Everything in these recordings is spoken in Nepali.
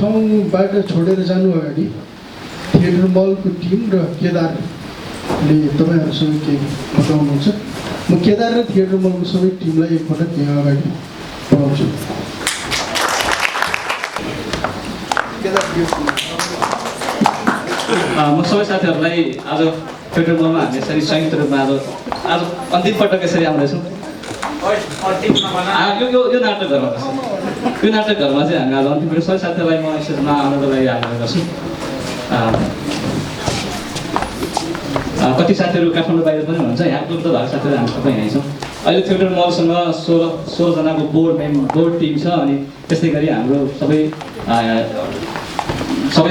ठाउँबाट छोडेर जानु अगाडि थिएटर मलको टिम र केदारले तपाईँहरूसँग केही बताउनुहुन्छ। म केदार र थिएटर मलको सबै टिमलाई एकपटक यहाँ अगाडि बढाउँछु। म सबै साथीहरूलाई आज थिएटर मलमा हामी यसरी संयुक्त रूपमा आज अन्तिम पटक यसरी आउँदैछौँ। यो नाटकघरमा यो नाटकघरमा चाहिँ हामी आज अन्तिम पटक सबै साथीहरूलाई म यसमा आउनको लागि आग्रह गर्छु। कति साथीहरू काठमाडौँ बाहिर पनि हुनुहुन्छ, यहाँ उपलब्ध भएको साथीहरू हामी सबै यहीँ छौँ। अहिले थिएटर मलसँग 16जनाको बोर्ड टिम छ अनि त्यस्तै गरी हाम्रो सबै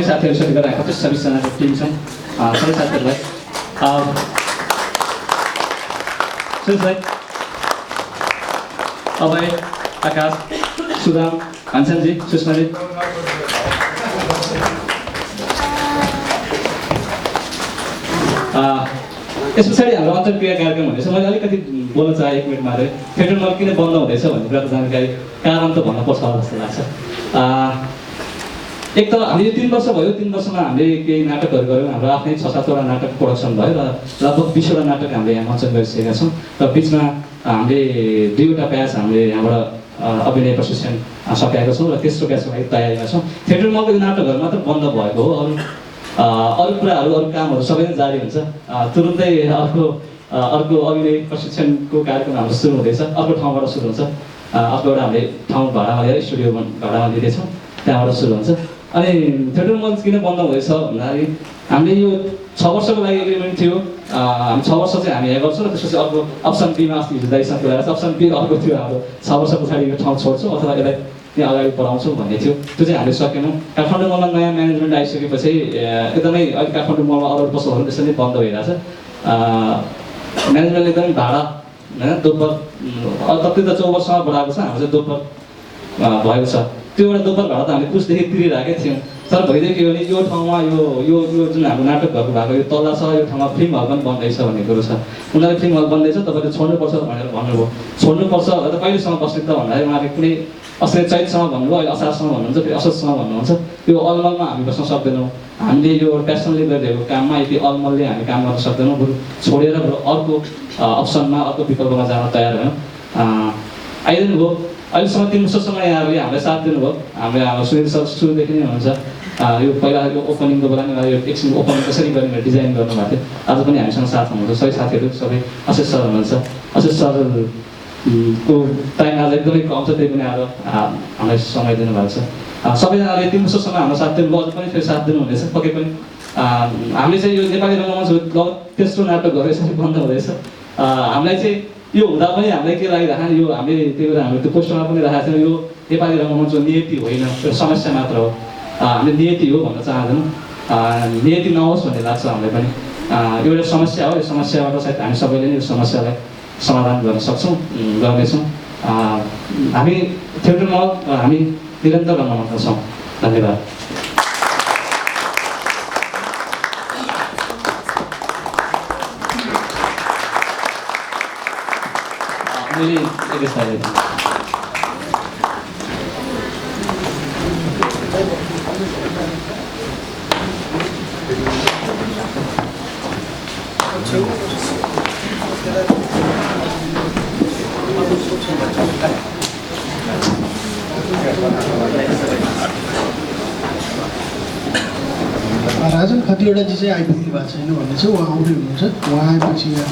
साथीहरू सबै गरेर 25-26जनाको टिम छौँ। सबै साथीहरूलाई अभय, आकाश, सुदाम, घनश्यामजी, सुषमाजी, यस पछाडि हाम्रो अन्तर्क्रिया कार्यक्रम हुँदैछ। मैले अलिकति बोल्न चाहेँ 1 मिनट मात्रै। थिएटर मल किन बन्द हुँदैछ भन्ने कुराको जानकारी कारण त भन्नुपर्छ होला जस्तो लाग्छ। एक त हामीले 3 वर्ष भयो, 3 वर्षमा हामीले केही नाटकहरू गऱ्यौँ। हाम्रो आफ्नै 6-7वटा नाटक प्रोडक्सन भयो र लगभग 20वटा नाटक हामीले यहाँ मञ्चन गरिसकेका छौँ र बिचमा हामीले 2वटा ब्याच हामीले यहाँबाट अभिनय प्रशिक्षण सकाएका छौँ र तेस्रो ब्याचको लागि तयारीमा छौँ। थिएटर मलको यो नाटकहरू मात्र बन्द भएको हो, अरू कुराहरू अरू कामहरू सबै नै जारी हुन्छ। तुरुन्तै अर्को अभिनय प्रशिक्षणको कार्यक्रम हाम्रो सुरु हुँदैछ, अर्को ठाउँबाट सुरु हुन्छ। अर्को एउटा हामीले ठाउँ भाडामा लिएर स्टुडियो भाडामा लिँदैछौँ, त्यहाँबाट सुरु हुन्छ। अनि थिएटर मल किन बन्द हुँदैछ भन्दाखेरि हामीले यो 6 वर्षको लागि एग्रिमेन्ट थियो। हामी 6 वर्ष चाहिँ हामी यहाँ गर्छौँ र त्यसपछि अर्को अप्सन बीमा अस्ति हिजो दाइसँग कुरा गरेर अप्सन बी अर्को थियो हाम्रो 6 वर्ष पछाडि यो ठाउँ छोड्छौँ अथवा यसलाई त्यहाँ अगाडि बढाउँछौँ भन्ने थियो। त्यो चाहिँ हामीले सकेनौँ। काठमाडौँ मलमा नयाँ म्यानेजमेन्ट आइसकेपछि एकदमै अहिले काठमाडौँ मलमा अरू पसलहरू त्यसरी नै बन्द भइरहेछ। म्यानेजमेन्टले एकदमै भाडा होइन दोब्बर कति त 4 वर्षमा बढाएको छ, हाम्रो चाहिँ दोब्बर भएको छ। त्यो एउटा दोब्बर भाडा त हामीले पुसदेखि तिरिरहेकै थियौँ। तर भइदियो के भने यो ठाउँमा यो जुन हाम्रो नाटकहरू भएको यो तल्ला छ, यो ठाउँमा फिल्म हल पनि बन्दैछ भन्ने कुरो छ। उनीहरूले फिल्म हल बन्दैछ, तपाईँले छोड्नुपर्छ भनेर भन्नुभयो। छोड्नुपर्छ त कहिलेसम्म बस्ने त भन्दाखेरि उहाँले कुनै अस्ति चैतसम्म भन्नुभयो, अहिले असारसम्म भन्नुहुन्छ, फेरि असोजसम्म भन्नुहुन्छ। यो अलमलमा हामी बस्न सक्दैनौँ। हामीले यो प्यासनले गरिरहेको काममा यदि अलमलले हामी काम गर्न सक्दैनौँ, बरु छोडेर अर्को अप्सनमा अर्को विकल्पमा जान तयार भयौँ। आइदिनु भयो। अहिलेसम्म 3 वर्षसम्म यहाँहरूले हामीलाई साथ दिनुभयो। हाम्रो सुनिल सर सुरुदेखि नै हुनुहुन्छ। यो पहिला यो ओपनिङको बेला नै यो एकछिन ओपनिङ कसरी गर्ने डिजाइन गर्नुभएको थियो। आज पनि हामीसँग साथ हुनुहुन्छ सबै साथीहरू, सबै अशेष सर हुनुहुन्छ। अशेष सरको टाइम आज एकदमै कम छ, त्यही पनि आज हामीलाई समय दिनुभएको छ। सबैजनाले 3 वर्षसम्म हाम्रो साथ दिनुभयो, अझ पनि फेरि साथ दिनुहुनेछ पक्कै पनि। हामीले चाहिँ यो नेपाली रङ्गमञ्च लगभग तेस्रो नाटकहरू यसरी बन्द हुँदैछ। हामीलाई चाहिँ यो हुँदा पनि हामीलाई के लागिरहेको यो हामीले त्यही भएर हामीले त्यो पोस्टरमा पनि राखेको थियौँ, यो नेपाली रङ्गमञ्चको नियति होइन, त्यो समस्या मात्र हो। हामीले नियति हो भन्न चाहँदैनौँ, नियति नहोस् भन्ने लाग्छ हामीलाई पनि। एउटा समस्या हो, यो समस्याबाट सायद हामी सबैले नै यो समस्यालाई समाधान गर्न सक्छौँ, गर्नेछौँ। हामी थिएटर मल हामी निरन्तर रङ्गमञ्चमा छौँ। धन्यवाद। राजन खतिवडाजी चाहिँ आइपुग्नु भएको छैन भन्ने छ, उहाँ आउँदै हुनुहुन्छ। उहाँ आएपछि यहाँ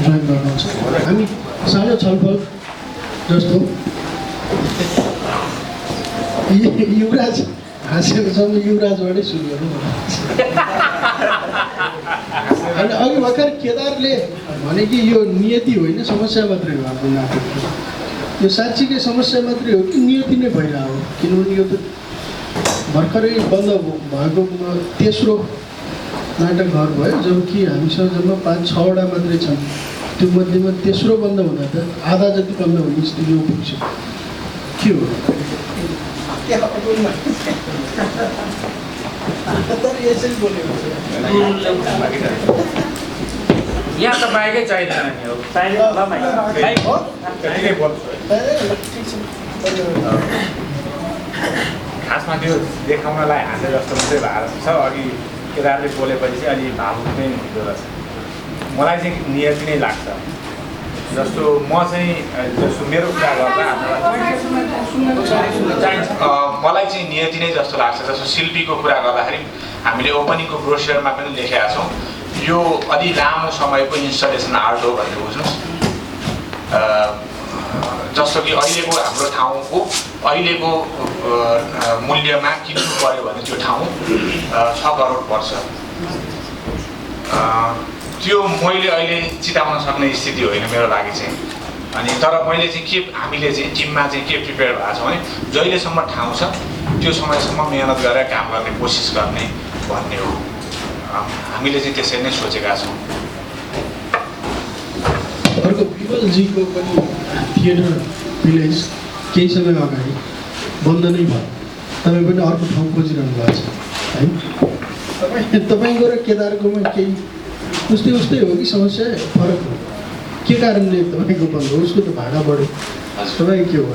जोइन गर्नुहुन्छ। हामी सानो छलफल जस्तो युवराज हाँसेको छ, म युवराजबाटै सुरु गरौँ। अनि अघि भर्खर केदारले भने कि यो नियति होइन समस्या मात्रै हो आफ्नो नाटक। यो साँच्चीकै समस्या मात्रै हो कि नियति नै भइरहेको हो? किनभने यो त भर्खरै बन्द भएको तेस्रो नाटकघर भयो, जबकि हामीसँग जम्मा 5-6वटा मात्रै छन्। त्यो मध्येमा तेस्रो बन्द हुँदा त आधा जति बन्द हुने स्थितिमा पुग्छ। के हो यहाँ त बाइकै चाहिँदैन नि हो। खासमा त्यो देखाउनलाई हाँसे जस्तो मात्रै भएर छ। अघि केदारले बोलेपछि चाहिँ अलि भावुक नै हुँदो रहेछ। मलाई चाहिँ नियति नै लाग्छ। जस्तो म चाहिँ जस्तो मेरो कुरा गर्दा मलाई चाहिँ नियति नै जस्तो लाग्छ। जस्तो शिल्पीको कुरा गर्दाखेरि हामीले ओपनिङको ब्रोसियरमा पनि लेखेका छौँ यो अलि लामो समयको इन्स्टलेसन आर्ट हो भनेर बुझ्नुहोस्। जस्तो कि अहिलेको हाम्रो ठाउँको अहिलेको मूल्यमा किन्नु पर्यो भने त्यो ठाउँ 6 करोड पर्छ। त्यो मैले अहिले चिताउन सक्ने स्थिति होइन मेरो लागि चाहिँ। अनि तर मैले चाहिँ के हामीले चाहिँ टिममा चाहिँ के प्रिपेयर भएको छ भने जहिलेसम्म ठाउँ छ त्यो समयसम्म मेहनत गरेर काम गर्ने कोसिस गर्ने भन्ने हो। हामीले चाहिँ त्यसरी नै सोचेका छौँ। अर्को विमलजीको पनि थिएटर भिलेज केही समय अगाडि बन्द नै भयो। तपाईँ पनि अर्को ठाउँ खोजिरहनु भएको छ है। तपाईँको र केदारकोमा केही उस्तै हो कि समस्या फरक हो? के कारणले तपाईँको बन्द हो? उसको त भाडा बढ्यो, तपाईँ के हो?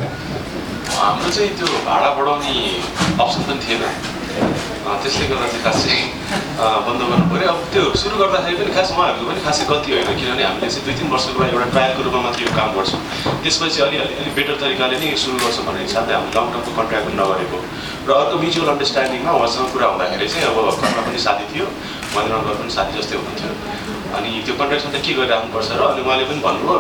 हाम्रो चाहिँ त्यो भाडा बढाउने अप्सन पनि थिएन। त्यसले गर्दा चाहिँ खास चाहिँ बन्द गर्नु पऱ्यो। अब त्यो सुरु गर्दाखेरि पनि खास उहाँहरूको पनि खासै गल्ती होइन, किनभने हामीले चाहिँ 2-3 वर्षको एउटा ट्रायलको रूपमा मात्रै यो काम गर्छौँ। त्यसपछि अलि बेटर तरिकाले नै सुरु गर्छौँ भन्ने हिसाबले हामीले लङ टर्मको कन्ट्र्याक्ट पनि नगरेको र अर्को म्युचुअल अन्डरस्ट्यान्डिङमा उहाँसँग कुरा हुँदाखेरि चाहिँ अब घरमा पनि साथी थियो, मन्दिरमा पनि साथी जस्तै हुनुहुन्थ्यो। अनि त्यो कन्ट्र्याक्टमा त के गरिराख्नुपर्छ र अनि उहाँले पनि भन्नुभयो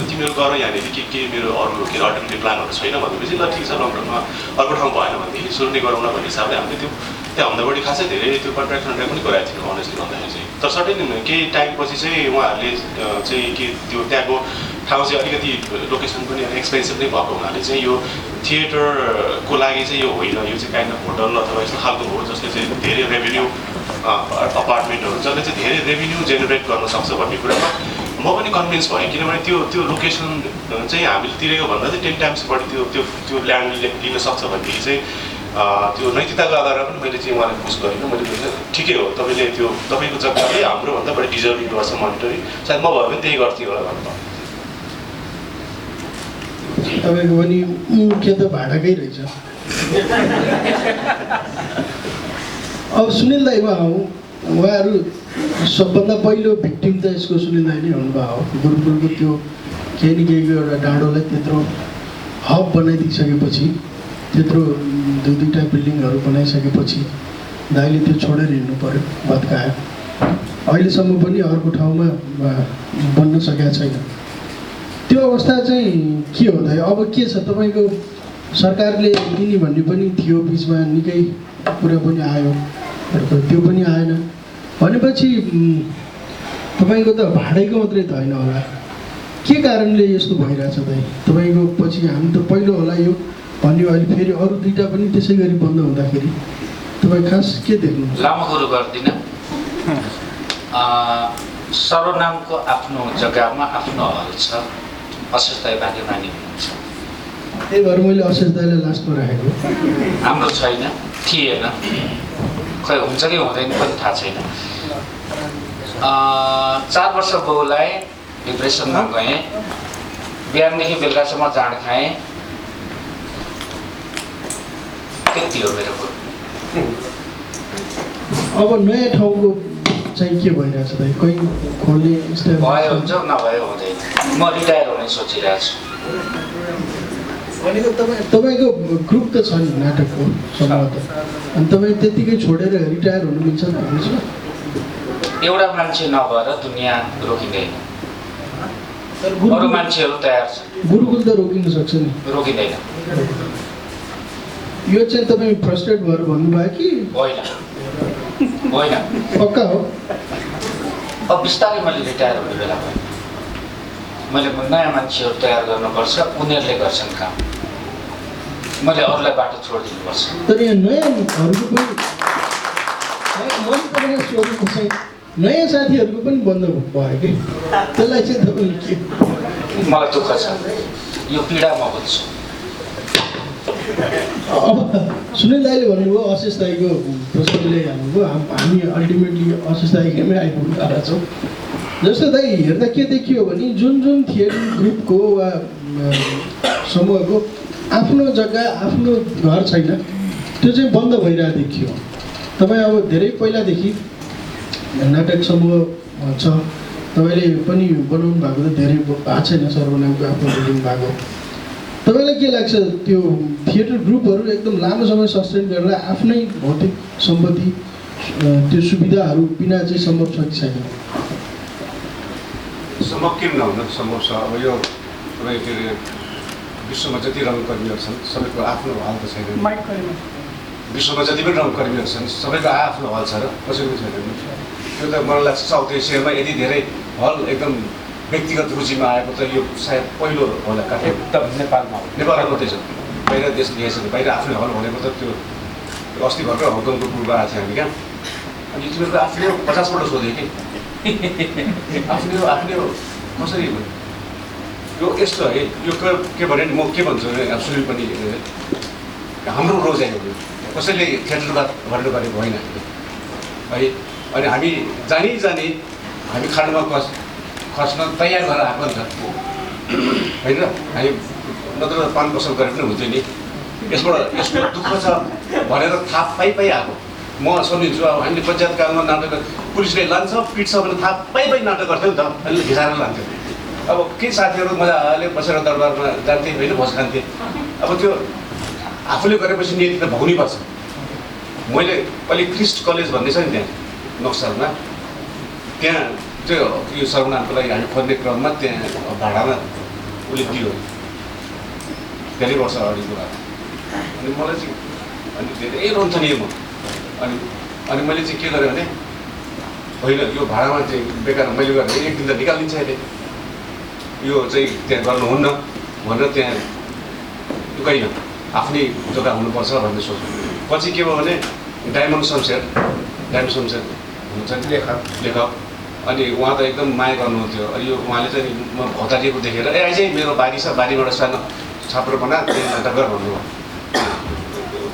तिमीहरू गर यहाँनिर के मेरो अरू के अल्टरनेटिभ प्लानहरू छैन भनेपछि ल ठिक छ लङ टर्ममा अर्को ठाउँ भएन भनेदेखि सुरु नै गरौँ न भन्ने हिसाबले हामीले त्यो त्यहाँभन्दा बढी खासै धेरै त्यो कन्ट्र्याक्ट पनि गराएको थियौँ अनेस्टली भन्दाखेरि चाहिँ। तर सर्टेन केही टाइमपछि चाहिँ उहाँहरूले चाहिँ के त्यो त्यहाँको ठाउँ चाहिँ अलिकति लोकेसन पनि अलिक एक्सपेन्सिभ नै भएको हुनाले चाहिँ यो थिएटरको लागि चाहिँ यो होइन, यो चाहिँ काइन्ड अफ होटल अथवा यस्तो खालको हो जसले चाहिँ धेरै रेभेन्यू अपार्टमेन्टहरू जसले चाहिँ धेरै रेभेन्यू जेनेरेट गर्न सक्छ भन्ने कुरामा म पनि कन्भिन्स भएँ। किनभने त्यो लोकेसन चाहिँ हामीले तिरेको भन्दा चाहिँ 10 टाइम्स बढी त्यो ल्यान्ड लिन सक्छ भनेदेखि चाहिँ त्यो नैतिकताको आधारमा पनि मैले चाहिँ उहाँलाई पुस गरिनँ। मैले ठिकै हो तपाईँले त्यो तपाईँको जग्गाले हाम्रोभन्दा बढी डिजर्भिङ गर्छ मोनिटरी, सायद म भयो भने त्यही गर्थेँ होला भन्नुभयो। तपाईँको पनि मुख्य त भाडाकै रहेछ। अब सुनिल दाइ उहाँहरू सबभन्दा पहिलो भिक्टिम त यसको सुनिल दाइ नै हुनुभयो हो। गुरुकुलको त्यो केही न केहीको एउटा डाँडोलाई त्यत्रो हब बनाइदिइसकेपछि, त्यत्रो 2-2टा बिल्डिङहरू बनाइसकेपछि दाइले त्यो छोडेर हिँड्नु पऱ्यो, भत्कायो। अहिलेसम्म पनि अर्को ठाउँमा बन्न सकेका छैन। त्यो अवस्था चाहिँ के हो दाइ? अब के छ तपाईँको सरकारले दिने भन्ने पनि थियो, बिचमा निकै कुरा पनि आयो, त्यो पनि आएन भनेपछि तपाईँको त भाडैको मात्रै त होइन होला। के कारणले यस्तो भइरहेछ दाइ? तपाईँको पछि हामी त पहिलो होला यो भन्यो, अहिले फेरि अरू 2टा पनि त्यसै गरी बन्द हुँदाखेरि तपाईँ खास के देख्नुहुन्छ? लामो कुरो गर्दिनँ। सर्वनामको आफ्नो जग्गामा आफ्नो हल छ, अशेष दाइ भाग्यमानी हुनुहुन्छ। त्यही भएर मैले अशेष दाइलाई लास्टमा राखेको। हाम्रो छैन, थिएन, खै हुन्छ कि हुँदैन पनि थाहा छैन। 4 वर्ष बाउलाई डिप्रेसनमा गएँ, बिहानदेखि बेलुकासम्म जाँड खाएँ, त्यति हो मेरो कुरो। अब नयाँ ठाउँको चाहिँ के भइरहेछ दाइ? कहीँ खोल्ने भयो हुन्छ, नभए हुँदैन। म रिटायर हुने सोचिरहेको छु। भनेको तपाईँको ग्रुप त छ नि नाटकको सम्भवतः, अनि तपाईँ त्यतिकै छोडेर रिटायर हुनु मिल्छ भन्नुहोस् न? एउटा मान्छे नभएर दुनियाँ रोकिँदैन, अरू मान्छेहरू तयार छ। गुरुकुल त रोकिन सक्छ नि? रोकिँदैन। यो चाहिँ तपाईँ फ्रस्ट्रेट भएर भन्नुभयो कि होइन? होइन, पक्का हो? अब बिस्तारै मैले रिटायर हुने बेला भयो। मैले नयाँ मान्छेहरू तयार गर्नुपर्छ, उनीहरूले गर्छन् काम, मैले अरूलाई बाटो छोडिदिनुपर्छ। तर यहाँ नयाँहरूको पनि मैले तपाईँलाई सोधेको चाहिँ नयाँ साथीहरूको पनि बन्द भयो कि त्यसलाई चाहिँ तपाईँले के? मलाई दुःख छ, यो पीडा म बुझ्छु। अब सुनिल दाइले भन्नुभयो अशेष दाइको प्रश्नले हाल्नुभयो, हामी अल्टिमेटली अशेष दाइकैमै आइपुग्नु भएको छौँ। जस्तो दाइ हेर्दा के देखियो भने जुन थिएटर ग्रुपको वा समूहको आफ्नो जग्गा आफ्नो घर छैन, त्यो चाहिँ बन्द भइरहेको देखियो। तपाईँ अब धेरै पहिलादेखि नाटक समूह छ, तपाईँले पनि बनाउनु भएको त धेरै भएको छैन, सर्वनामको आफ्नो बिल्डिङ भएको। तपाईँलाई के लाग्छ त्यो थिएटर ग्रुपहरू एकदम लामो समय सस्टेन गरेर आफ्नै भौतिक सम्पत्ति त्यो सुविधाहरू बिना चाहिँ सम्भव छ कि छैन? सम्भव किन नहुन सम्भव छ। अब यो तपाईँ के अरे विश्वमा जति रङ्गकर्मीहरू छन् सबैको आफ्नो हल त छैन। विश्वमा जति पनि रङ्गकर्मीहरू छन् सबैको आफ्नो हल छ र कसैको छैन। त्यो त मलाई लाग्छ साउथ एसियामा यति धेरै हल एकदम व्यक्तिगत रुचिमा आएको त यो सायद पहिलो होला। एकदम नेपालमा मात्रै छ, बाहिर देश लिएछ बाहिर आफ्नै हल भनेको त त्यो अस्ति भर्खर हङकङको ग्रुप आएको थियो हामी कहाँ। अनि तिमीहरूको आफ्नै 50 पल्ट सोधेँ कि आफ्नै हो कसरी यो यस्तो है। यो के भने म के भन्छु भने सुनिल पनि हाम्रो रोजाइ हो, कसैले थिएटरबाद भन्नु परेको होइन है। अनि हामी जानी हामी खाडमा खस्न तयार भएर आएको नि त होइन। हामी नत्र पान पसल गरे पनि हुन्थ्यो नि। यसको दुःख छ भनेर थाहा पाइ आएको म सम्झिन्छु। अब हामीले पञ्चायतकालमा नाटक पुलिसले लान्छ पिट्छ भने थाहा पाइ नाटक गर्थ्यौँ नि त, अहिले घिसाएर लान्थ्यो। अब केही साथीहरू मजाले बसेर दरबारमा जान्थे होइन, भोज खान्थे। अब त्यो आफूले गरेपछि नीति त भोग्नै पर्छ। मैले अहिले क्रिस्ट कलेज भन्ने छ नि त्यहाँ नक्सलमा, त्यहाँ त्यो यो सर्वनामको लागि हामी खोज्ने क्रममा त्यहाँ भाडामा उसले दियो धेरै वर्ष अगाडिको कुरा। अनि मलाई चाहिँ अनि धेरै रन्थनीय म अनि मैले चाहिँ के गरेँ भने होइन यो भाडामा चाहिँ बेकार मैले गरेँ एक दिन त निकालिदिन्छ अहिले, यो चाहिँ त्यहाँ गर्नुहुन्न भनेर त्यहाँ लुकाइन आफ्नै जग्गा हुनुपर्छ भन्ने सोच्नु। पछि के भयो भने डायमन्ड शमशेर हुनुहुन्छ नि लेखक, अनि उहाँ त एकदम माया गर्नुहुन्थ्यो। अनि यो उहाँले चाहिँ म भतारिएको देखेर चाहिँ मेरो बारी छ, बारीबाट सानो छाप्रो बना त्यहाँ टकघर भन्नुभयो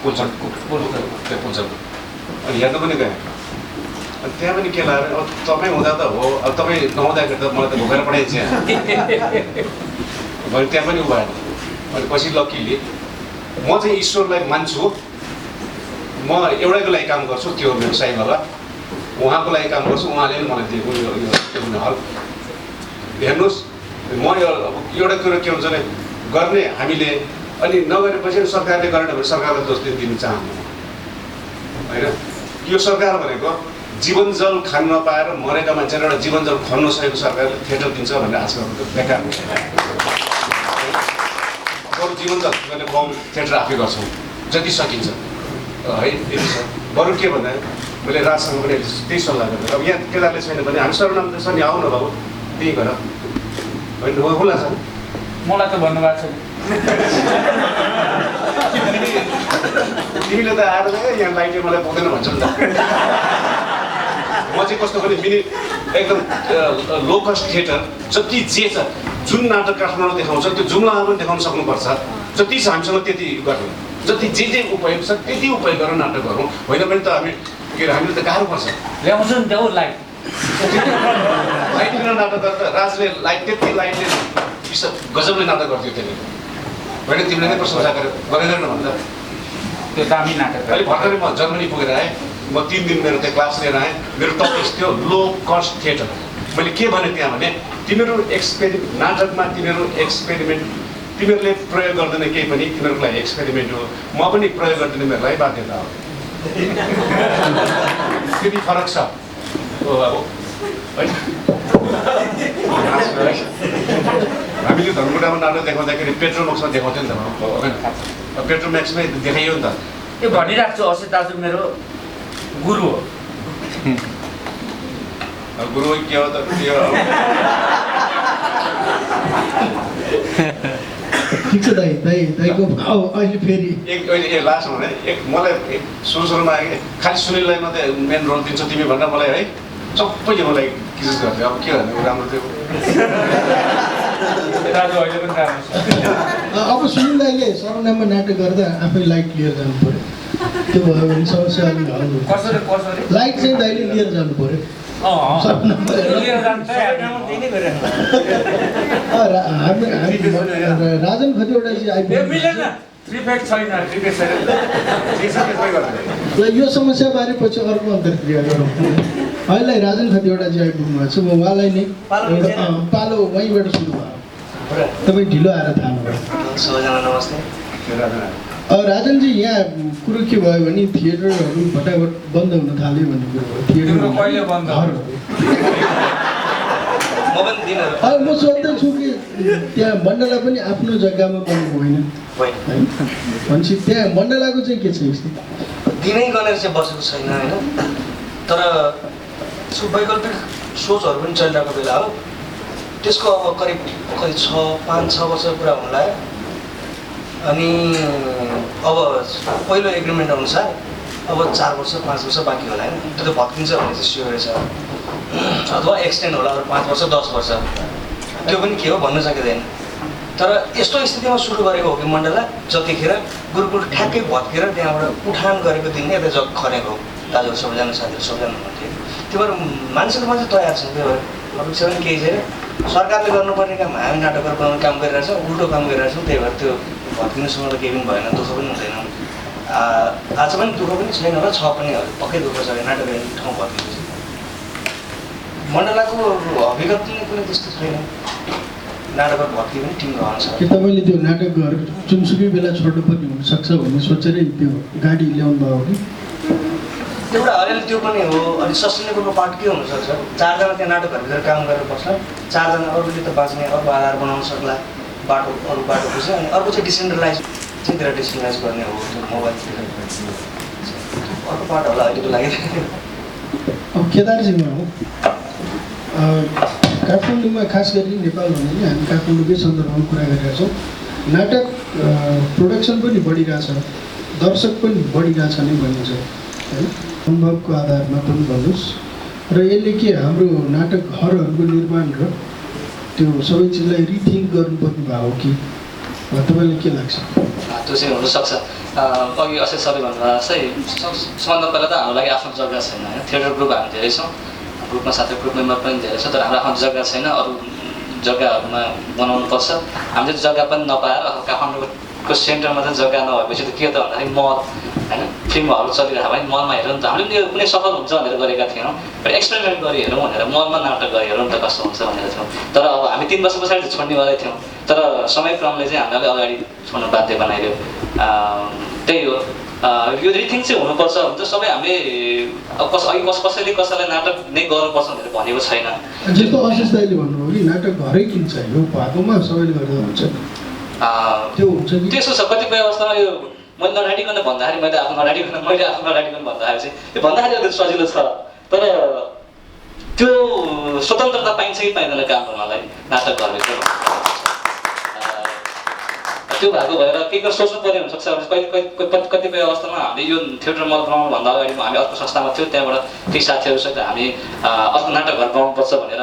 पुल्छनको। अनि हेर्नु पनि गएँ। अनि त्यहाँ पनि के लाग्यो अब तपाईँ हुँदा त हो, अब तपाईँ नहुँदाखेरि त मलाई त भोगेर पठाइन्छ भने त्यहाँ पनि उ भएन। अनि पछि लक्कीले म चाहिँ ईश्वरलाई मान्छु, म एउटैको लागि काम गर्छु, त्यो मेरो साई बाबा, उहाँको लागि काम गर्छु, उहाँले पनि मलाई दिएको यो हल। हेर्नुहोस् म एउटा कुरो के हुन्छ भने गर्ने हामीले, अनि नगरेपछि सरकारले गरेन भने सरकारलाई दोष दिन चाहन्छु होइन। यो सरकार भनेको जीवन जल खान नपाएर मरेका मान्छेलाई एउटा जीवन जल खन्न सकेको सरकारले थिएटर दिन्छ भनेर आजकल बेकार हुन्छ। बरु जीवन जल गर्ने गाउँ थिएटर आफै गर्छौँ जति सकिन्छ है, यति छ। बरु के भन्दा मैले राजसँग पनि त्यही सल्लाह गरेँ। अब यहाँ केटाले छैन भने हामी सर्वनाम छ नि, आउनु बाबु त्यही गर होइन होला छ। मलाई त भन्नुभएको छ तिमीले त आएर यहाँ लाइटले मलाई पुग्दैन भन्छ नि त। म चाहिँ कस्तो भने मिनि एकदम लो कस्ट थिएटर जति जे छ, जुन नाटक काठमाडौँ देखाउँछ त्यो जुम्लामा पनि देखाउन सक्नुपर्छ। जति छ हामीसँग त्यति गरौँ, जति जे उपयोग छ त्यति उपयोग गरेर नाटक गरौँ। होइन भने त हामी के अरे हामीले त गाह्रो पर्छ। ल्याउँछ नि त्यो लाइट बिना नाटक गर्दा राजले लाइट त्यति लाइटले गजबले नाटक गर्थ्यो त्यसले होइन। तिमीले नै प्रशंसा गरेन भन्दा त्यो दामी नाटक। अहिले भर्खरै म जर्मनी पुगेर आएँ, म 3 दिन मेरो त्यहाँ क्लास लिएर आएँ। मेरो टपिक थियो लो कस्ट थिएटर। मैले के भने त्यहाँ भने तिमीहरू नाटकमा तिमीहरू एक्सपेरिमेन्ट तिमीहरूले प्रयोग गर्दैन केही पनि, तिमीहरूको लागि एक्सपेरिमेन्ट हो, म पनि प्रयोग गर्दैन मेरो लागि बाध्यता हो। त्यति फरक छ अब है। हामीले धनकुटामा नाटक देखाउँदाखेरि पेट्रोमक्समा देखाउँथ्यो नि त होइन, पेट्रोम्याक्समै देखाइयो नि त। त्यो भनिरहेको छु असित दाजु मेरो गुरु हो। गुरु के हो त त्यो ठिक छ दाइको भाउ अहिले फेरि अहिले लास्ट भने मलाई सुरुमा खालि सुनिललाई मात्रै मेन रोल दिन्छ तिमी भनेर मलाई है सबैले मलाई किसिस गर्थ्यो। अब के भन्नु राम्रो थियो। दाजु अहिले पनि राम्रो छ। अब सुनिल दाइले सर्वनाममा नाटक गर्दा आफै लाइट लिएर जानु पऱ्यो, त्यो भयो भने समस्या अलिक हल हुन्छ। लाइट चाहिँ दाइले लिएर जानु पऱ्यो। राजन कतिवटा चाहिँ आइपुग्यो प्रिफेक्ट छैन प्रिफेक्ट छैन ल यो समस्याबारे पछि अर्को अन्तर्क्रिया गरौँ। अहिले राजन खती एउटा चाहिँ आइपुग्नु भएको छ, म उहाँलाई नै पालो वहीँबाट सुरु भयो। तपाईँ ढिलो आएर थाल्नुभयो। सबैजना नमस्ते। राजनजी, यहाँ कुरो के भयो भने थिएटरहरू फटाफट बन्द हुन थाल्यो भन्ने कुरो हो। थिएटर कहिले बन्द? म सोध्दैछु कि त्यहाँ मण्डला पनि आफ्नो जग्गामा बनेको होइन भनेपछि त्यहाँ मण्डलाको चाहिँ के छ स्थिति? दिनै गनेर चाहिँ बसेको छैन होइन, तर वैकल्पिक सोचहरू पनि चलिरहेको बेला हो। त्यसको अब करिब 5-6 वर्ष पुरा हुन लाग्यो। अनि अब पहिलो एग्रिमेन्ट अनुसार अब 4 वर्ष 5 वर्ष बाँकी होला होइन, त्यो त भत्किन्छ भन्ने चाहिँ स्योर छ। अथवा एक्सटेन्ड होला अरू 5 वर्ष 10 वर्ष, त्यो पनि के हो भन्न सकिँदैन। तर यस्तो स्थितिमा सुरु गरेको हो कि मण्डला जतिखेर गुरुकुल ठ्याक्कै भत्केर त्यहाँबाट उठान गरेको दिन नै यता जग खनेको हो। दाजुहरू सबैजना साथीहरू सबैजना हुनुहुन्थ्यो। त्यो भएर मान्छेको मान्छे तयार छ। त्यो भएर अपेक्षा पनि केही छैन। सरकारले गर्नुपर्ने काम हामी नाटकहरू बनाउने काम गरिरहेछौँ, उल्टो काम गरिरहेछौँ। त्यही भएर त्यो भत्किनुसँग त केही पनि भएन, दुःख पनि हुँदैन। आज पनि दुःख पनि छैन होला, छ पनि पक्कै दुःख छ। नाटक ठाउँ भत्किन्छ। मण्डलाको हकीकत पनि कुनै त्यस्तो छैन। नाटकहरू भत्कि पनि टिम रहन्छ। के तपाईँले त्यो नाटक घर जुनसुकै बेला छोड्नुपर्ने हुनसक्छ भन्ने सोचेरै त्यो गाडी ल्याउनु भयो कि? एउटा अलिअलि त्यो पनि हो। अनि सस्टेनेबलको पार्ट के हुनसक्छ? 4 जना त्यहाँ नाटकहरूभित्र काम गरेर बस्छ, 4 जना अरूले त बाँच्ने अर्को आधार बनाउन सक्ला, बाटो अरू बाटो बुझ्छ। अनि अर्को चाहिँ डिसेन्ट्रलाइज चाहिँ त्यसलाई डिसेन्ट्रलाइज गर्ने हो। त्यो मोबाइल अर्को पार्ट होला अहिलेको लागि। अब केदारजीमा हो, काठमाडौँमा खास गरी नेपाल भने नि हामी काठमाडौँकै सन्दर्भमा कुरा गरिरहेछौँ। नाटक प्रोडक्सन पनि बढिरहेछ, दर्शक पनि बढिरहेछ नै भनिन्छ है, अनुभवको आधारमा पनि भन्नुहोस्। र यसले के हाम्रो नाटक घरहरूको निर्माण र त्यो सबै चिजलाई रिथिङ्क गर्नुपर्ने भयो कि तपाईँलाई के लाग्छ? त्यो चाहिँ हुनसक्छ। अघि असै सबै भन्नुभएको चाहिँ सबभन्दा पहिला त हाम्रो लागि आफ्नो जग्गा छैन होइन। थिएटर ग्रुप हामी धेरै छौँ, ग्रुपमा साथै ग्रुप मेम्बर पनि धेरै छ, तर हाम्रो आफ्नो जग्गा छैन। अरू जग्गाहरूमा बनाउनुपर्छ। हामीले जग्गा पनि नपाएर काठमाडौँको सेन्टरमा चाहिँ जग्गा नभएपछि त के त भन्दाखेरि मल होइन, फिल्म हल चलिरहेको भने मलमा हेरौँ त। हामीले यो कुनै सफल हुन्छ भनेर गरेका थियौँ, एक्सपेरिमेन्ट गरी हेरौँ भनेर मलमा नाटक गरी हेरौँ त कस्तो हुन्छ भनेर थियौँ। तर अब हामी 3 वर्ष पछाडि छोड्नेवालै थियौँ, तर समयक्रमले चाहिँ हामीलाई अगाडि छोड्न बाध्य बनाइदियो। त्यही हो, यो रिथिङ चाहिँ हुनुपर्छ भने त सबै हामीले कसैले कसैलाई नाटक नै गर्नुपर्छ भनेर भनेको छैन। जस्तो अशिष दाइले भन्नुभयो कि नाटक घरै किन्छ, यो भएकोमा सबैले गर्दा हुन्छ, त्यो हुन्छ कि? त्यसो छ कतिपय अवस्थामा। यो मैले नराटिकन भन्दाखेरि मैले आफ्नो नराटिकन भन्दाखेरि चाहिँ यो भन्दाखेरि अलिक सजिलो छ, तर त्यो स्वतन्त्रता पाइन्छ कि पाइँदैन काम गर्नलाई नाटक घरभित्र। त्यो भएको भएर के सोच्नु पर्ने हुनसक्छ। कतिपय अवस्थामा हामीले यो थिएटर मल बनाउनुभन्दा अगाडि हामी अर्को संस्थामा थियो, त्यहाँबाट केही साथीहरूसित हामी अर्को नाटक घर बनाउनुपर्छ भनेर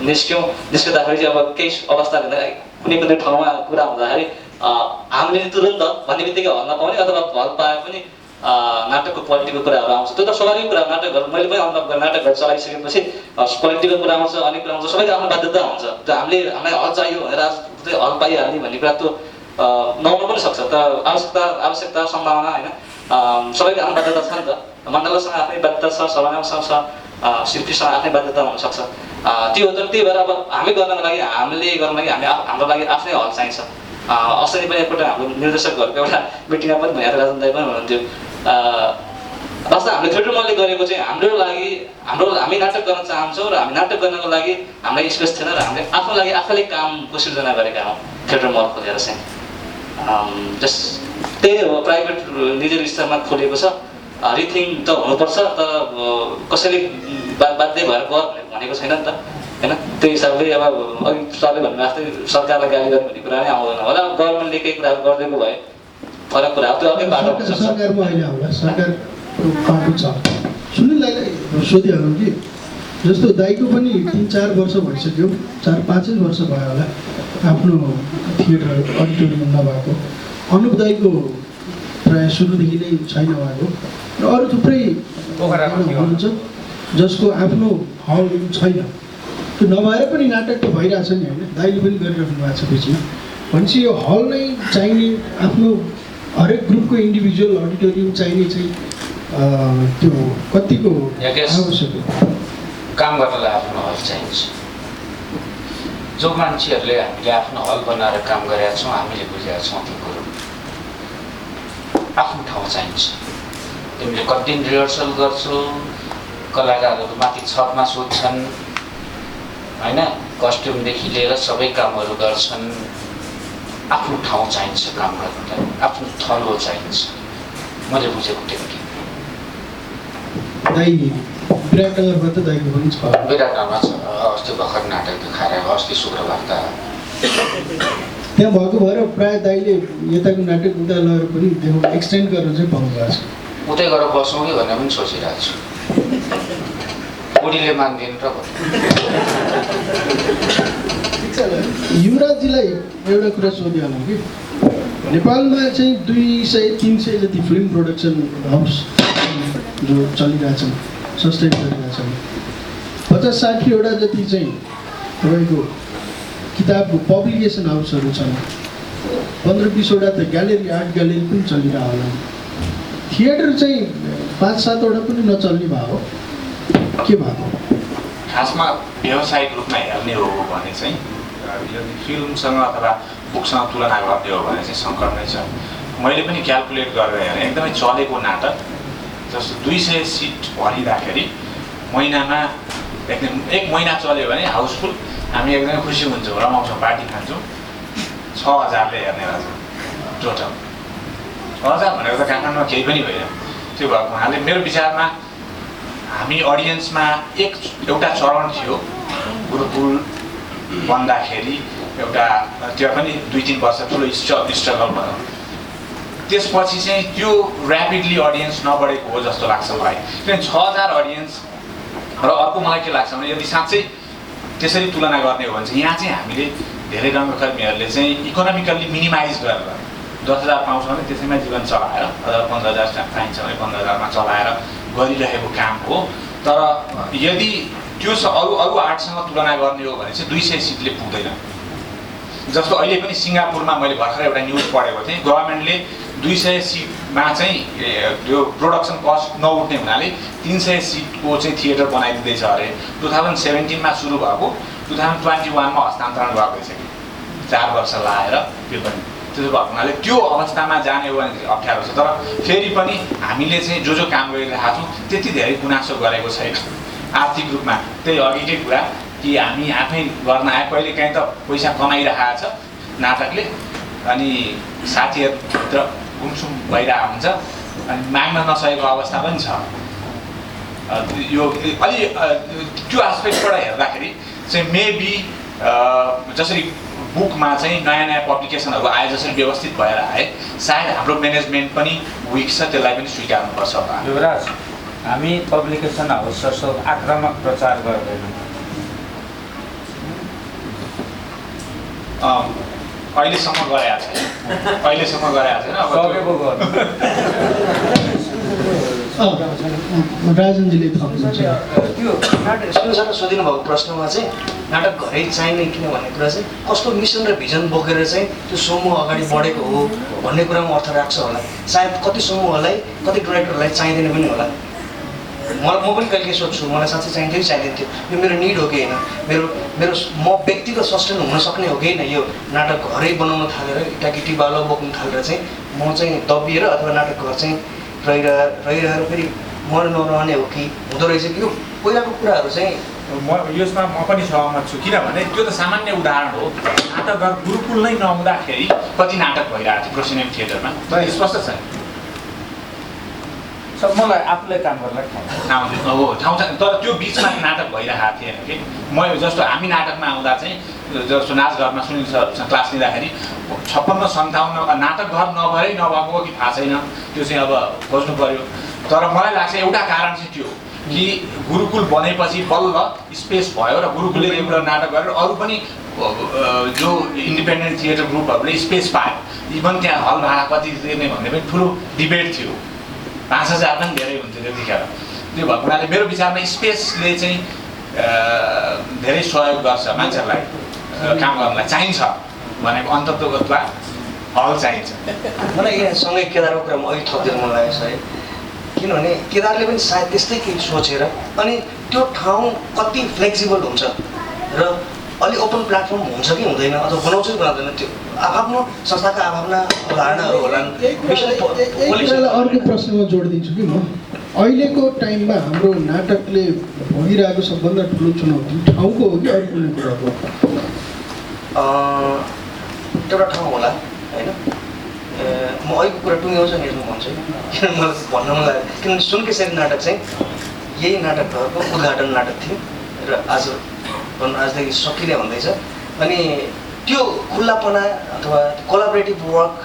निस्किँदाखेरि चाहिँ अब केही अवस्था कुनै ठाउँमा कुरा हुँदाखेरि हामीले तुरन्त भन्ने बित्तिकै हल नपाउने अथवा हल पाए पनि नाटकको क्वालिटीको कुराहरू आउँछ। त्यो त स्वाभाविक कुरा। नाटकहरू मैले पनि अनुभव गरेँ, नाटकहरू चलाइसकेपछि क्वालिटीको कुरा आउँछ, अनेक कुरा आउँछ, सबैको आफ्नो बाध्यता हुन्छ। त्यो हामीलाई हल चाहियो भनेर आज हल पाइहाल्ने भन्ने कुरा त्यो नहुनु पनि सक्छ। त आवश्यकता सम्भावना होइन, सबैको आफ्नो बाध्यता छ नि त। मण्डलासँग आफ्नै बाध्यता छ, सभानासँग छ, शिल्पीसँग आफ्नै बाध्यता हुनसक्छ। त्यो हो। तर त्यही भएर अब हामीले गर्नको लागि हाम्रो लागि आफ्नै हल चाहिन्छ। अस्ति पनि एकपल्ट हाम्रो निर्देशकहरूको एउटा मिटिङमा पनि भनेर राजन दाइ पनि हुनुहुन्थ्यो, वास्तव हामीले थिएटर मलले गरेको चाहिँ हामी नाटक गर्न चाहन्छौँ र हामी नाटक गर्नको लागि हामीलाई स्पेस थिएन र हामीले आफ्नो लागि आफैले कामको सिर्जना गरेका हौँ थिएटर मल खोलेर चाहिँ। त्यही हो, प्राइभेट निजी स्तरमा खोलेको छ। रिथिङ त हुनुपर्छ, तर कसैले बाध्य भएर गर भनेको छैन नि त होइन। त्यही हिसाबले अब अघि सरले भन्नुभएको जस्तै सरकारलाई गाली गर्ने भन्ने कुरा नै आउँदैन होला। गभर्मेन्टले केही कुराहरू गरिदिएको भए फरक कुरा हो, त्यो अर्कै बाटो हुन्छ। सरकारमा अहिले होला, सरकारको बाटो छ। सुनिललाई सोधिहालौँ कि जस्तो दाइको पनि 3-4 वर्ष भइसक्यो, 4-5 वर्ष भयो होला आफ्नो थिएटर अडिटोरियम नभएको। अनुप दाइको प्रायः सुरुदेखि नै छैन भएको, र अरू थुप्रै हुनुहुन्छ जसको आफ्नो हल छैन। त्यो नभएर पनि नाटक त भइरहेछ नि होइन, दाइले पनि गरिराख्नु भएको छ बिचमा। भनेपछि यो हल नै चाहिने, आफ्नो हरेक ग्रुपको इन्डिभिजुअल अडिटोरियम चाहिने चाहिँ त्यो कतिको आवश्यक हो? काम गर्नलाई आफ्नो हल चाहिन्छ। जो मान्छेहरूले हामीले आफ्नो हल बनाएर काम गरेका छौँ, हामीले बुझेका छौँ त्यो कुरो आफ्नो ठाउँ चाहिन्छ। तिमीले कति दिन रिहर्सल गर्छौ, कलाकारहरू माथि छतमा सोध्छन् होइन, कस्ट्युमदेखि लिएर सबै कामहरू गर्छन्। आफ्नो ठाउँ चाहिन्छ काम गर्नलाई, आफ्नो थलो चाहिन्छ। मैले बुझेको त्यो दाइ विराटनगरमा त दाइको पनि छ। विराटनगरमा छ। अस्ति भर्खर नाटक देखाएर अस्ति शुक्रबार त त्यहाँ भएको भएर प्रायः दाइले यताको नाटक उता लगेर पनि देखाउन एक्सटेन्ड गरेर चाहिँ पाउनु भएको छ। उतै गएर बसौँ कि भन्ने पनि सोचिरहेको छु। बुढीले मान्दिन र युवराजजीलाई एउटा कुरा सोधिहालौँ कि नेपालमा चाहिँ 200-300 जति फिल्म प्रोडक्सन हाउस जो चलिरहेछन्, सस्टेन गरिरहेछन्। 50-60वटा जति चाहिँ तपाईँको किताबको पब्लिकेसन हाउसहरू छन्। 15-20वटा त ग्यालेरी, आर्ट ग्यालेरी पनि चलिरह होला। थिएटर चाहिँ 5-7वटा पनि नचल्ने भयो, के भएको? खासमा व्यावसायिक रूपमा हेर्ने हो भने चाहिँ यदि फिल्मसँग अथवा बुकसँग तुलना गर्ने हो भने चाहिँ सङ्कट नै छ। मैले पनि क्यालकुलेट गरेर हेरेँ, एकदमै चलेको नाटक जस्तो 200 सिट भरिँदाखेरि महिनामा एकदम 1 महिना चल्यो भने हाउसफुल हामी एकदमै खुसी हुन्छौँ, रमाउँछौँ, पार्टी खान्छौँ। 6000ले हेर्ने रहेछ टोटल। 6000 भनेको त काठमाडौँमा केही पनि होइन। त्यो भएको हुनाले मेरो विचारमा हामी अडियन्समा एउटा चरण थियो गुरुकुल बन्दाखेरि, एउटा त्यो पनि 2-3 वर्ष ठुलो स्ट्रगल भयो। त्यसपछि चाहिँ त्यो ऱ्यापिडली अडियन्स नबढेको हो जस्तो लाग्छ मलाई। किनभने 6000 अडियन्स र अर्को मलाई के लाग्छ भने यदि साँच्चै त्यसरी तुलना गर्ने हो भने चाहिँ यहाँ चाहिँ हामीले धेरै रङ्गकर्मीहरूले चाहिँ इकोनोमिकल्ली मिनिमाइज गरेर 10,000 पाउँछ भने त्यसैमा जीवन चलाएर अथवा 15,000 चाहिन्छ भने 15,000मा चलाएर गरिरहेको काम हो। तर यदि त्यो अरू आर्टसँग तुलना गर्ने हो भने चाहिँ 200 सिटले पुग्दैन। जस्तो अहिले पनि सिङ्गापुरमा मैले भर्खर एउटा न्युज पढेको थिएँ, गभर्मेन्टले 200 सिटमा चाहिँ त्यो प्रोडक्सन कस्ट नउठ्ने हुनाले 300 सिटको चाहिँ थिएटर बनाइदिँदैछ अरे। 2017मा सुरु भएको, 2021मा हस्तान्तरण भएको रहेछ कि 4 वर्ष लाएर। त्यो पनि त्यसो भएको हुनाले त्यो अवस्थामा जाने हो भने अप्ठ्यारो छ। तर फेरि पनि हामीले चाहिँ जो काम गरिरहेका छौँ त्यति धेरै गुनासो गरेको छैन आर्थिक रूपमा। त्यही अघिकै कुरा कि हामी आफै गर्न आए, कहिले काहीँ त पैसा कमाइरहेको छ नाटकले, अनि साथीहरूभित्र गुमसुम भइरहेको हुन्छ, अनि माग्न नसकेको अवस्था पनि छ। यो अलि त्यो एस्पेक्टबाट हेर्दाखेरि चाहिँ मेबी जसरी बुकमा चाहिँ नयाँ पब्लिकेसनहरू आए, जसरी व्यवस्थित भएर आए, सायद हाम्रो म्यानेजमेन्ट पनि विक छ, त्यसलाई पनि स्वीकार्नुपर्छ होला। युवराज, हामी पब्लिकेसन हाउस जस्तो आक्रामक प्रचार गर्दैनौँ। अहिलेसम्म गरेका छैन। राजनजीले थप्नुहुन्छ। त्यो नाटक सुनिसँग सोधिनु भएको प्रश्नमा चाहिँ नाटक घरै चाहिने किन भन्ने कुरा चाहिँ कस्तो मिसन र भिजन बोकेर चाहिँ त्यो समूह अगाडि बढेको हो भन्ने कुरामा अर्थ राख्छ होला। सायद कति समूहलाई, कति डाइरेक्टरलाई चाहिँदैन पनि होला। म पनि कहिले सोध्छु, मलाई साँच्चै चाहिन्थ्यो कि चाहिँदैन थियो, यो मेरो निड हो कि होइन, मेरो म व्यक्तिगत सस्टेन हुन सक्ने हो कि होइन। यो नाटक घरै बनाउन थालेर इटाकेटी बालो बोक्नु थालेर चाहिँ म चाहिँ दबिएर अथवा नाटक घर चाहिँ रहिरहेर फेरि मर नरहने हो कि हुँदो रहेछ कि। यो पहिलाको कुराहरू चाहिँ यसमा म पनि सहमत छु। किनभने त्यो त सामान्य उदाहरण हो। नाटक घर गुरुकुल नै नहुँदाखेरि कति नाटक भइरहेको थियो प्रोफेसनल थिएटरमा, स्पष्ट छ। मलाई आफूलाई काम गर्नलाई ठाउँ छ, तर त्यो बिचमा नाटक भइरहेको थिएन कि। म जस्तो हामी नाटकमा आउँदा चाहिँ जस्तो नाचघरमा सुनिल सरसँग क्लास लिँदाखेरि 56-57 नाटक घर नभएरै नभएको कि थाहा छैन, त्यो चाहिँ अब खोज्नु पर्यो। तर मलाई लाग्छ एउटा कारण चाहिँ त्यो कि गुरुकुल बनेपछि बल्ल स्पेस भयो र गुरुकुलले रेगुलर नाटक गरेर अरू पनि जो इन्डिपेन्डेन्ट थिएटर ग्रुपहरूले स्पेस पायो। इभन त्यहाँ हल भाडा कति तिर्ने भन्ने पनि ठुलो डिबेट थियो। 5,000 पनि धेरै हुन्थ्यो त्यतिखेर। त्यो भएको हुनाले मेरो विचारमा स्पेसले चाहिँ धेरै सहयोग गर्छ मान्छेहरूलाई काम गर्नलाई चाहिन्छ भनेको अन्तत्वगतमा हल चाहिन्छ। मलाई यहाँ सँगै केदारको कुरामा अघि थपिदिनु मन लागेको छ है, किनभने केदारले पनि सायद त्यस्तै केही सोचेर अनि त्यो ठाउँ कति फ्लेक्सिबल हुन्छ र अलि ओपन प्लेटफर्म हुन्छ कि हुँदैन अथवा बनाउँछ कि बनाउँदैन, त्यो आफ्नो संस्थाका आफ्ना धारणाहरू होलान्। अर्को प्रश्नमा जोडिदिन्छु कि म, अहिलेको टाइममा हाम्रो नाटकले भोगिरहेको सबभन्दा ठुलो चुनौती ठाउँको हो कि अरू कुनै कुराको? एउटा ठाउँ होला होइन। म अहिलेको कुरा टुङ्ग्याउँछु नि यसमा भन्छु, किन मलाई भन्न मन लाग्यो, किनभने सुनकेसरी नाटक चाहिँ यही नाटकहरूको उद्घाटन नाटक थियो र आजदेखि सकिने हुँदैछ। अनि त्यो खुल्लापना अथवा कोलाबरेटिभ वर्क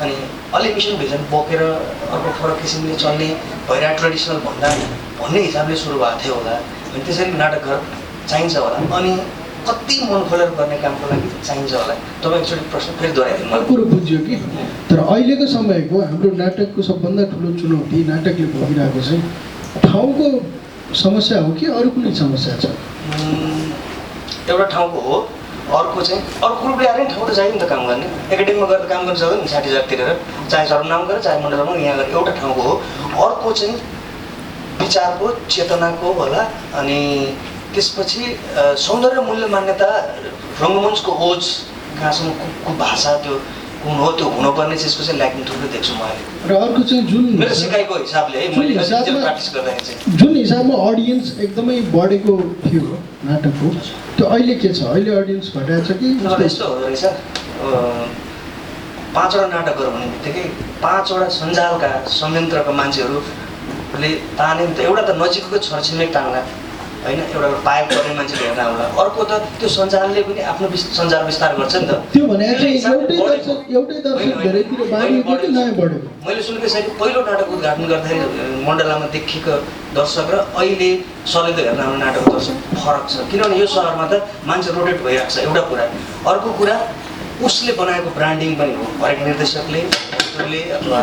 अनि अलि मिसन भिजन बोकेर अर्को फरक किसिमले चल्ने भइरहेको ट्रेडिसनल भन्ने हिसाबले सुरु भएको थियो होला। अनि त्यसरी नाटकघर चाहिन्छ होला, अनि कति मन खोलेर गर्ने कामको लागि चाहिन्छ होला। तपाईँ एकचोटि प्रश्न फेरि दोहोऱ्याइदिनु। अर्को कुरो बुझ्यो कि, तर अहिलेको समयको हाम्रो नाटकको सबभन्दा ठुलो चुनौती नाटकले भोगिरहेको चाहिँ ठाउँको समस्या हो कि अरू कुनै समस्या छ? एउटा ठाउँको हो, अर्को चाहिँ अर्को ग्रुपले आएर ठाउँ त चाहियो नि त काम गर्ने, एकाडेमीमा गएर काम गर्न सक्दैन नि 60,000 तिरेर, चाहे सर्वनाम गरेर चाहे मण्डलमा यहाँ गरेर एउटा ठाउँको हो। अर्को चाहिँ विचारको चेतनाको होला, अनि त्यसपछि सौन्दर्य मूल्य मान्यता रङ्गमञ्चको ओज कहाँसम्म भाषा त्यो कुन हो, त्यो हुनुपर्ने चिजको चाहिँ ल्याकिङ थुप्रै देख्छु म अहिले। र अर्को चाहिँ जुन मेरो सिकाइको हिसाबले है, मैले प्र्याक्टिस गर्दाखेरि चाहिँ जुन हिसाबमा अडियन्स एकदमै बढेको थियो नाटकको, त्यो अहिले के छ? अहिले अडियन्स घटाएको छ कि? यस्तो हुँदो रहेछ, 5वटा नाटकहरू भन्ने बित्तिकै 5वटा सञ्जालका संयन्त्रका मान्छेहरूले ताने नि त। एउटा त नजिकको छरछिमेक तान्ला होइन, एउटा पाएको पर्ने मान्छेले हेर्न आउला, अर्को त त्यो सञ्जालले पनि आफ्नो सञ्जाल विस्तार गर्छ नि त। त्यो भने एउटै दर्शक धेरैतिर बाँडिएको कि नयाँ बढेको? मैले सुनकेसरी पहिलो नाटक उद्घाटन गर्दाखेरि मण्डलामा देखिएको दर्शक र अहिले सलिलो हेर्न आउने नाटकको दर्शक फरक छ, किनभने यो सहरमा त मान्छे रोटेट भइरहेको छ, एउटा कुरा। अर्को कुरा उसले बनाएको ब्रान्डिङ पनि हो, हरेक निर्देशकले अथवा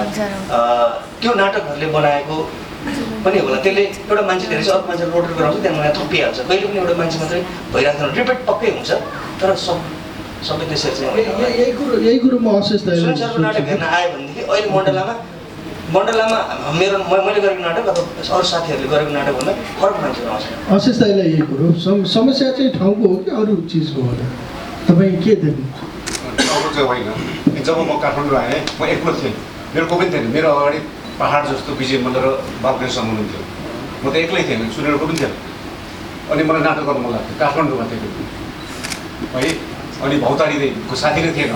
त्यो नाटकहरूले बनाएको पनि होला। त्यसले एउटा मान्छे धेरै अर्को मान्छे रोटेट गराउँछ, त्यहाँ नयाँ थपिहाल्छ। कहिले पनि एउटा मान्छे मात्रै भइरहेको छैन, रिपिट पक्कै हुन्छ। तर सबै त्यसरी चाहिँ यही कुरो म अशेष सुनसरको नाटक हेर्न आयो भनेदेखि अहिले मण्डलामा मैले गरेको नाटक अथवा अरू साथीहरूले गरेको नाटकभन्दा फरक मान्छेहरू आउँछ। अशेष दाइलाई यही कुरो समस्या चाहिँ ठाउँको हो कि अरू चिजको होला? तपाईँ के देख्नु? अरू चाहिँ होइन। जब म काठमाडौँ आएँ म एक्लो थिएँ, मेरो कोही पनि थिएन। मेरो अगाडि पहाड जस्तो विजय मल्ल र बालकृष्ण हुनुहुन्थ्यो, म त एक्लै थिएन, सुनेर को पनि थिएन। अनि मलाई नाटक गर्नु मन लाग्थ्यो, काठमाडौँमा थिएँ है। अनि भौतारीको साथी नै थिएन।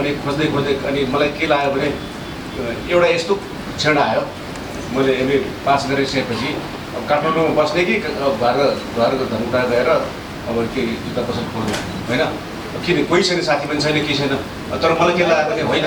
अनि खोज्दै अनि मलाई के लाग्यो भने एउटा यस्तो क्षण आयो, मैले एमए पास गरिसकेपछि अब काठमाडौँमा बस्ने कि घरको धनकुटा गएर अब के जुत्ता पसल खोल्नु होइन, किन कोही छैन, साथी पनि छैन, केही छैन। तर मलाई के लाग्यो भने होइन,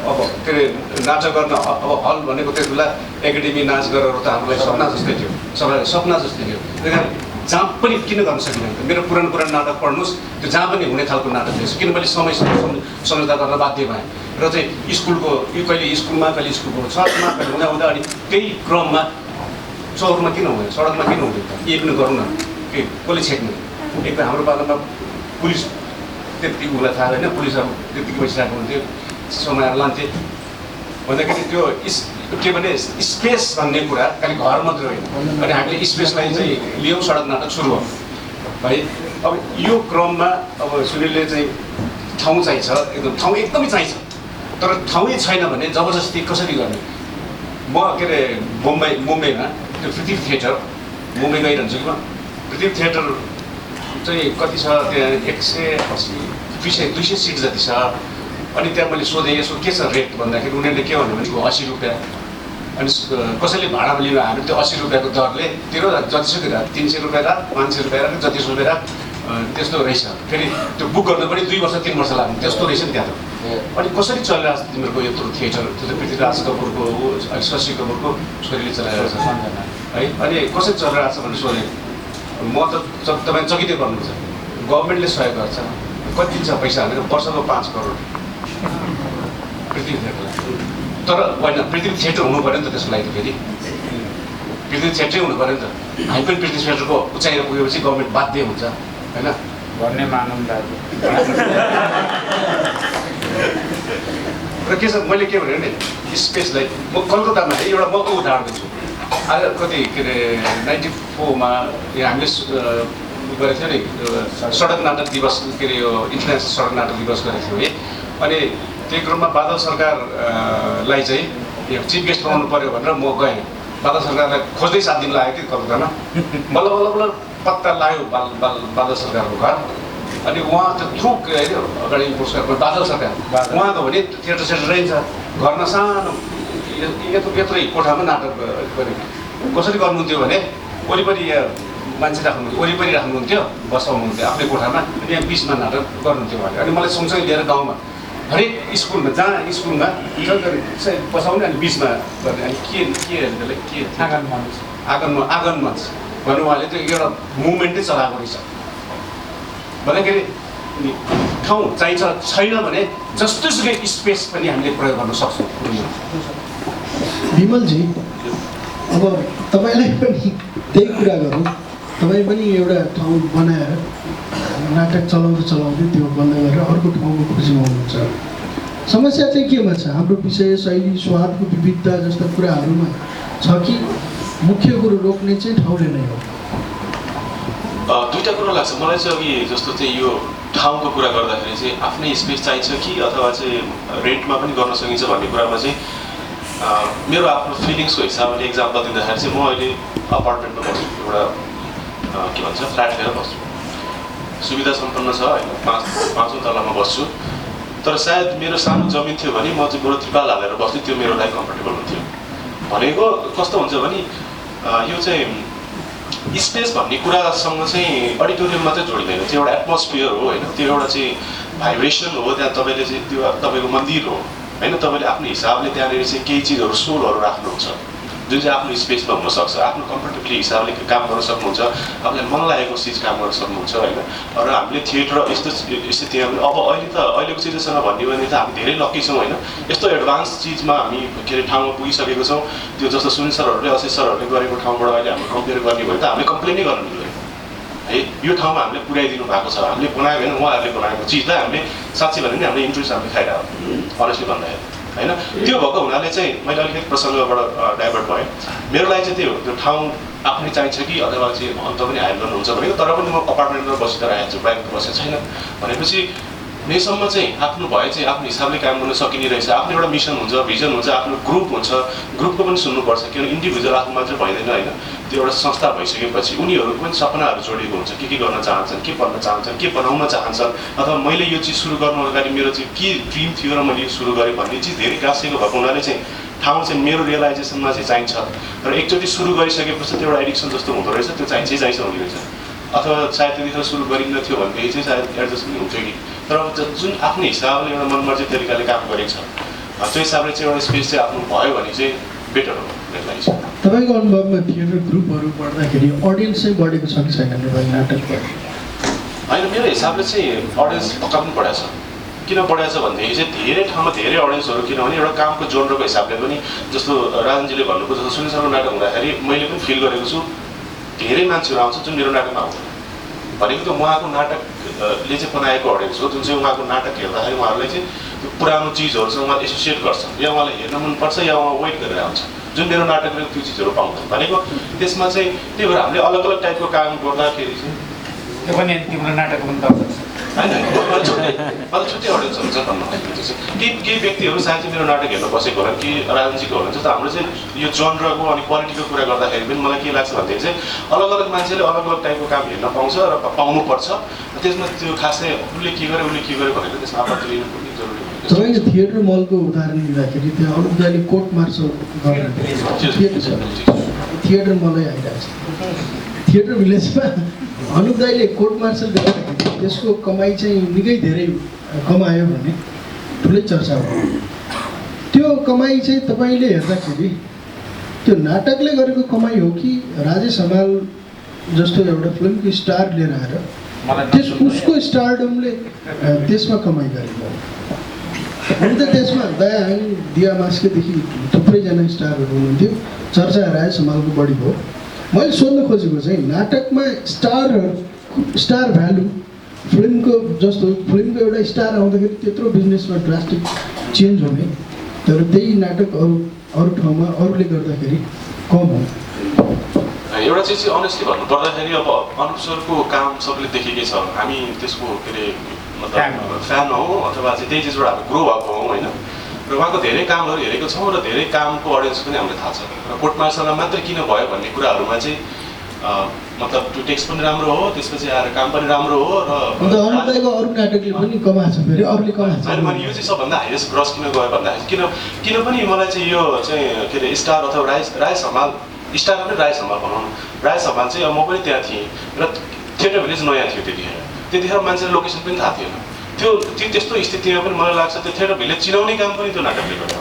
अब के अरे नाच गर्न अब हल भनेको त्यति बेला एकाडेमी नाच गरेर त हामीलाई सपना जस्तै थियो, सबैलाई सपना जस्तै थियो। त्यही कारण जहाँ पनि किन गर्न सकिँदैन? मेरो पुरानो नाटक पढ्नुहोस्, त्यो जहाँ पनि हुने खालको नाटक थिएछ, किन मैले समय सम्झौता गर्न बाध्य भएँ। र चाहिँ स्कुलको कहिले स्कुलमा कहिले स्कुलको छतमा कहिले हुँदा अनि त्यही क्रममा चौरमा किन हुँदैन, सडकमा किन हुँदैन? यही पनि गरौँ न, के कसले छेक्ने? एकदम हाम्रो पालामा पुलिस त्यति उसलाई थाहा होइन, पुलिसहरू त्यतिको बसिरहेको हुन्थ्यो, समाएर लान्थे भन्दाखेरि त्यो के भने स्पेस भन्ने कुरा खालि घर मात्रै होइन। अनि हामीले स्पेसलाई चाहिँ लियौँ, सडक नाटक सुरु भयो है। अब यो क्रममा अब सुनिलले चाहिँ ठाउँ चाहिन्छ, ठाउँ एकदमै चाहिन्छ, तर ठाउँै छैन भने जबरजस्ती कसरी गर्ने? म के अरे मुम्बईमा त्यो पृथ्वी थिएटर, मुम्बई गइरहन्छु कि म। पृथ्वी थिएटर चाहिँ कति छ त्यहाँ? 180 200 सिट जति छ। अनि त्यहाँ मैले सोधेँ यसो के छ रेट भन्दाखेरि उनीहरूले के भन्यो भने 80 रुपियाँ। अनि कसैले भाडामा लिनु आयो भने त्यो 80 रुपियाँको दरले तिरो जतिसुकै रात 300 रुपियाँ रात 500 रुपियाँ रात जतिसुकै रुपियाँ रात त्यस्तो रहेछ। फेरि त्यो बुक गर्दा पनि 2 वर्ष 3 वर्ष लाग्ने त्यस्तो रहेछ नि त्यहाँ त। अनि कसरी चलिरहेको छ तिमीहरूको यत्रो थिएटर? त्यो त पृथ्वीराज कपुरको हो, शशि कपुरको छोरीले चलाइरहेको छ है। अनि कसरी चलिरहेको छ भनेर सोधेँ। म त तपाईँ चकितै गर्नुहुन्छ, गभर्मेन्टले सहयोग गर्छ, कति दिन्छ पैसा भनेर वर्षको 5 करोड पृथ्वी थिएटरलाई। तर होइन, पृथ्वी थिएटर हुनु पऱ्यो नि त त्यसको लागि। फेरि पृथ्वी थिएटरै हुनु पऱ्यो नि त। हामी पनि पृथ्वी थिएटरको उचाइमा पुगेपछि गभर्मेन्ट बाध्य हुन्छ होइन भन्ने मानौँ दाजु। र के छ मैले के भने स्पेसलाई म कलकत्तामा एउटा म उदाहरण दिन्छु आज कति के अरे 94मा हामीले गरेको थियो नि सडक नाटक दिवस के अरे यो इन्टरनेसनल सडक नाटक दिवस गरेको थियो है अनि त्यही क्रममा बादल सरकारलाई चाहिँ चिफ गेस्ट बनाउनु पऱ्यो भनेर म गएँ बादल सरकारलाई खोज्दै 7 दिन लाग्यो कि कलकत्तामा बल्ल बल्ल बल्ल पत्ता लाग्यो बादल सरकारको घर अनि उहाँ त थ्रु अगाडि पुरस्कार बादल सरकार उहाँ त भने थिएटर सेटर रहन्छ घरमा सानो यत्रै कोठामा नाटक गरेको कसरी गर्नुहुन्थ्यो भने वरिपरि मान्छे राख्नुहुन्थ्यो वरिपरि राख्नुहुन्थ्यो बसाउनुहुन्थ्यो आफ्नै कोठामा अनि यहाँ बिचमा नाटक गर्नुहुन्थ्यो भने अनि मलाई सँगसँगै लिएर गाउँमा हरेक स्कुलमा जहाँ स्कुलमा बसाउने अनि बिचमा गर्ने अनि के आँगन मञ्च भन्नु उहाँले त्यो एउटा मुभमेन्टै चलाएको रहेछ भन्दाखेरि ठाउँ चाहिन्छ छैन भने जस्तोसुकै स्पेस पनि हामीले प्रयोग गर्न सक्छौँ विमलजी अब तपाईँलाई पनि त्यही कुरा गरौँ तपाईँ पनि एउटा ठाउँ बनाएर नाटक चलाउँदै त्यो बन्द गरेर अर्को ठाउँको खोजीमा हुनुहुन्छ समस्या चाहिँ केमा छ हाम्रो विषय शैली स्वादको विविधता जस्ता कुराहरूमा छ कि मुख्य कुरो रोक्ने चाहिँ ठाउँले नै हो दुईवटा कुरो लाग्छ मलाई चाहिँ अघि जस्तो चाहिँ यो ठाउँको कुरा गर्दाखेरि चाहिँ आफ्नै स्पेस चाहिन्छ कि अथवा चाहिँ रेन्टमा पनि गर्न सकिन्छ भन्ने कुरामा चाहिँ मेरो आफ्नो फिलिङ्सको हिसाबले इक्जाम्पल दिँदाखेरि चाहिँ म अहिले अपार्टमेन्टमा बस्छु एउटा के भन्छ फ्ल्याट लिएर बस्छु सुविधा सम्पन्न छ होइन पाँचौँ तलामा बस्छु तर सायद मेरो सानो जमिन थियो भने म चाहिँ बरु त्रिपाल हालेर बस्थेँ त्यो मेरो लागि कम्फर्टेबल हुन्थ्यो भनेको कस्तो हुन्छ भने यो चाहिँ स्पेस भन्ने कुरासँग चाहिँ अडिटोरियम मात्रै जोडिँदैन त्यो एउटा एटमोस्फियर हो होइन त्यो एउटा चाहिँ भाइब्रेसन हो त्यहाँ तपाईँले चाहिँ त्यो तपाईँको मन्दिर हो होइन तपाईँले आफ्नो हिसाबले त्यहाँनिर चाहिँ केही चिजहरू सोलहरू राख्नुहुन्छ जुन चाहिँ आफ्नो स्पेसमा हुनसक्छ आफ्नो कम्फर्टेबली हिसाबले काम गर्न सक्नुहुन्छ आफूलाई मन लागेको चिज काम गर्न सक्नुहुन्छ होइन र हामीले थिएटर यस्तो स्थिति अब अहिले त अहिलेको सिचुएसनमा भन्यो भने त हामी धेरै लक्की छौँ होइन यस्तो एडभान्स चिजमा हामी के अरे ठाउँमा पुगिसकेको छौँ त्यो जस्तो सुनिल सरहरूले अशेष सरहरूले गरेको ठाउँबाट अहिले हामीले कम्पेयर गर्ने भयो त हामीले कम्प्लेनै गर्न मिल्दैन है यो ठाउँमा हामीले पुर्याइदिनु भएको छ हामीले बनाएको होइन उहाँहरूले बनाएको चिजलाई हामीले साँच्चै भने नि हामीले इन्ट्रेस्ट हामीले खाइरहेको अनेस्टली भन्दाखेरि होइन त्यो भएको हुनाले चाहिँ मैले अलिकति प्रसङ्गबाट डाइभर्ट भएँ मेरो लागि चाहिँ त्यो ठाउँ आफ्नै चाहिन्छ कि अथवा चाहिँ अन्त पनि हायर गर्नुहुन्छ भनेको तर पनि म अपार्टमेन्टमा बसेर आएको छु बाइकमा बसेको छैन भनेपछि नेसम्म चाहिँ आफ्नो भए चाहिँ आफ्नो हिसाबले काम गर्न सकिने रहेछ आफ्नो एउटा मिसन हुन्छ भिजन हुन्छ आफ्नो ग्रुप हुन्छ ग्रुपको पनि सुन्नुपर्छ किनभने इन्डिभिजुअल आफू मात्रै भइँदैन होइन त्यो एउटा संस्था भइसकेपछि उनीहरूको पनि सपनाहरू जोडिएको हुन्छ के गर्न चाहन्छन् के पढ्न चाहन्छन् के बनाउन चाहन्छन् अथवा मैले यो चिज सुरु गर्नु अगाडि मेरो चाहिँ के ड्रिम थियो र मैले यो सुरु गरेँ भन्ने चिज धेरै गाँसेको भएको हुनाले चाहिँ ठाउँ चाहिँ मेरो रियलाइजेसनमा चाहिँ चाहिन्छ र एकचोटि सुरु गरिसकेपछि त्यो एउटा एडिक्सन जस्तो हुँदो रहेछ त्यो चाहिन्छ हुने रहेछ अथवा सायद त्यतिखेर सुरु गरिन्न थियो भनेदेखि चाहिँ सायद एडजस्ट पनि हुन्थ्यो कि तर जुन आफ्नो हिसाबले एउटा मनमर्जी तरिकाले काम गरेको छ त्यो हिसाबले चाहिँ एउटा स्पेस चाहिँ आफ्नो भयो भने चाहिँ बेटर हो मेरो लागि चाहिँ तपाईँको अनुभवमा थिएटर ग्रुपहरू बढ्दाखेरि अडियन्स चाहिँ बढेको छ कि छैन नेपाली नाटकको होइन मेरो हिसाबले चाहिँ अडियन्स पक्का पनि बढाएको छ किन बढाएको छ भनेदेखि चाहिँ धेरै ठाउँमा धेरै अडियन्सहरू किनभने एउटा कामको जोनरको हिसाबले पनि जस्तो राजनजीले भन्नुभयो जस्तो सुनिल सरको नाटक हुँदाखेरि मैले पनि फिल गरेको छु धेरै मान्छेहरू आउँछ जुन मेरो नाटकमा आउँछ भनेको त उहाँको नाटकले चाहिँ बनाएको अडियन्स हो जुन चाहिँ उहाँको नाटक हेर्दाखेरि उहाँहरूले चाहिँ त्यो पुरानो चिजहरूसँग उहाँ एसोसिएट गर्छ या उहाँलाई हेर्न मनपर्छ या उहाँ वेट गरेर आउँछ जुन मेरो नाटकले त्यो चिजहरू पाउँदैन भनेको त्यसमा चाहिँ त्यही भएर हामीले अलग अलग टाइपको काम गर्दाखेरि चाहिँ त्यो पनि तिम्रो नाटक पनि पाउँछ होइन अझ छुट्टै अडियन्स हुन्छ भन्नु केही व्यक्तिहरू सायद चाहिँ मेरो नाटक हेर्न बसेको होला कि राजनीतिको होला जस्तो हाम्रो चाहिँ यो जनरको अनि क्वालिटीको कुरा गर्दाखेरि पनि मलाई के लाग्छ भनेदेखि चाहिँ अलग अलग मान्छेले अलग अलग टाइपको काम हेर्न पाउँछ र पाउनुपर्छ त्यसमा त्यो खासै उसले के गर्यो भनेर त्यसमा आपत्ति लिनु पनि जरुरी हो तपाईँले थिएटर मलको उदाहरण दिँदाखेरि त्यहाँ अनुदाले कोर्ट मार्सल थिएटर मलै आइरहेको छ थिएटर भिलेजमा अनुप दाइले कोर्ट मार्सल गर्दाखेरि त्यसको कमाइ चाहिँ निकै धेरै कमायो भने ठुलै चर्चा भयो त्यो कमाइ चाहिँ तपाईँले हेर्दाखेरि त्यो नाटकले गरेको कमाइ हो कि राजेश हमाल जस्तो एउटा फिल्मको स्टार लिएर आएर उसको स्टारडमले त्यसमा कमाइ गरेको हुन त त्यसमा दयाहाङ दिया मास्केदेखि थुप्रैजना स्टारहरू हुनुहुन्थ्यो चर्चा राजेश हमालको बढी भयो मैले सोध्न खोजेको चाहिँ नाटकमा स्टार भ्यालु फिल्मको जस्तो फिल्मको एउटा स्टार आउँदाखेरि त्यत्रो बिजनेसमा ड्रास्टिक चेन्ज हुने, तर त्यही नाटक अरू ठाउँमा अरूले गर्दाखेरि कम हो। एउटा चिज चाहिँ अनेस्टली भन्नुपर्दाखेरि अब अनुप सरको काम सबले देखेकै छ, हामी त्यसको के अरे मतलब फ्यान हौ अथवा चाहिँ त्यही चिजबाट हामी ग्रो भएको हौँ होइन। र उहाँको धेरै कामहरू हेरेको छौँ र धेरै कामको अडियन्स पनि हामीलाई थाहा छ। र कोर्ट मार्सलमा मात्रै किन भयो भन्ने कुराहरूमा चाहिँ मतलब त्यो टेक्स्ट पनि राम्रो हो, त्यसपछि आएर काम पनि राम्रो हो र अरू नाटकले पनि कमाएको छ, फेरि अरूले कमाएको छ। अनि यो चाहिँ सबभन्दा हाइएस्ट ग्रस किन गयो भन्दाखेरि किन पनि मलाई चाहिँ यो चाहिँ के अरे स्टार अथवा राय सम्हाल स्टार पनि राय सम्हाल भनौँ, राय सम्हाल चाहिँ म पनि त्यहाँ थिएँ र थिएटर भिलेज नयाँ थियो त्यतिखेर मान्छेले लोकेसन पनि थाहा थिएन। त्यो त्यस्तो स्थितिमा पनि मलाई लाग्छ त्यो थिएटर भिलेज चिनाउने काम पनि त्यो नाटकले गर्छ।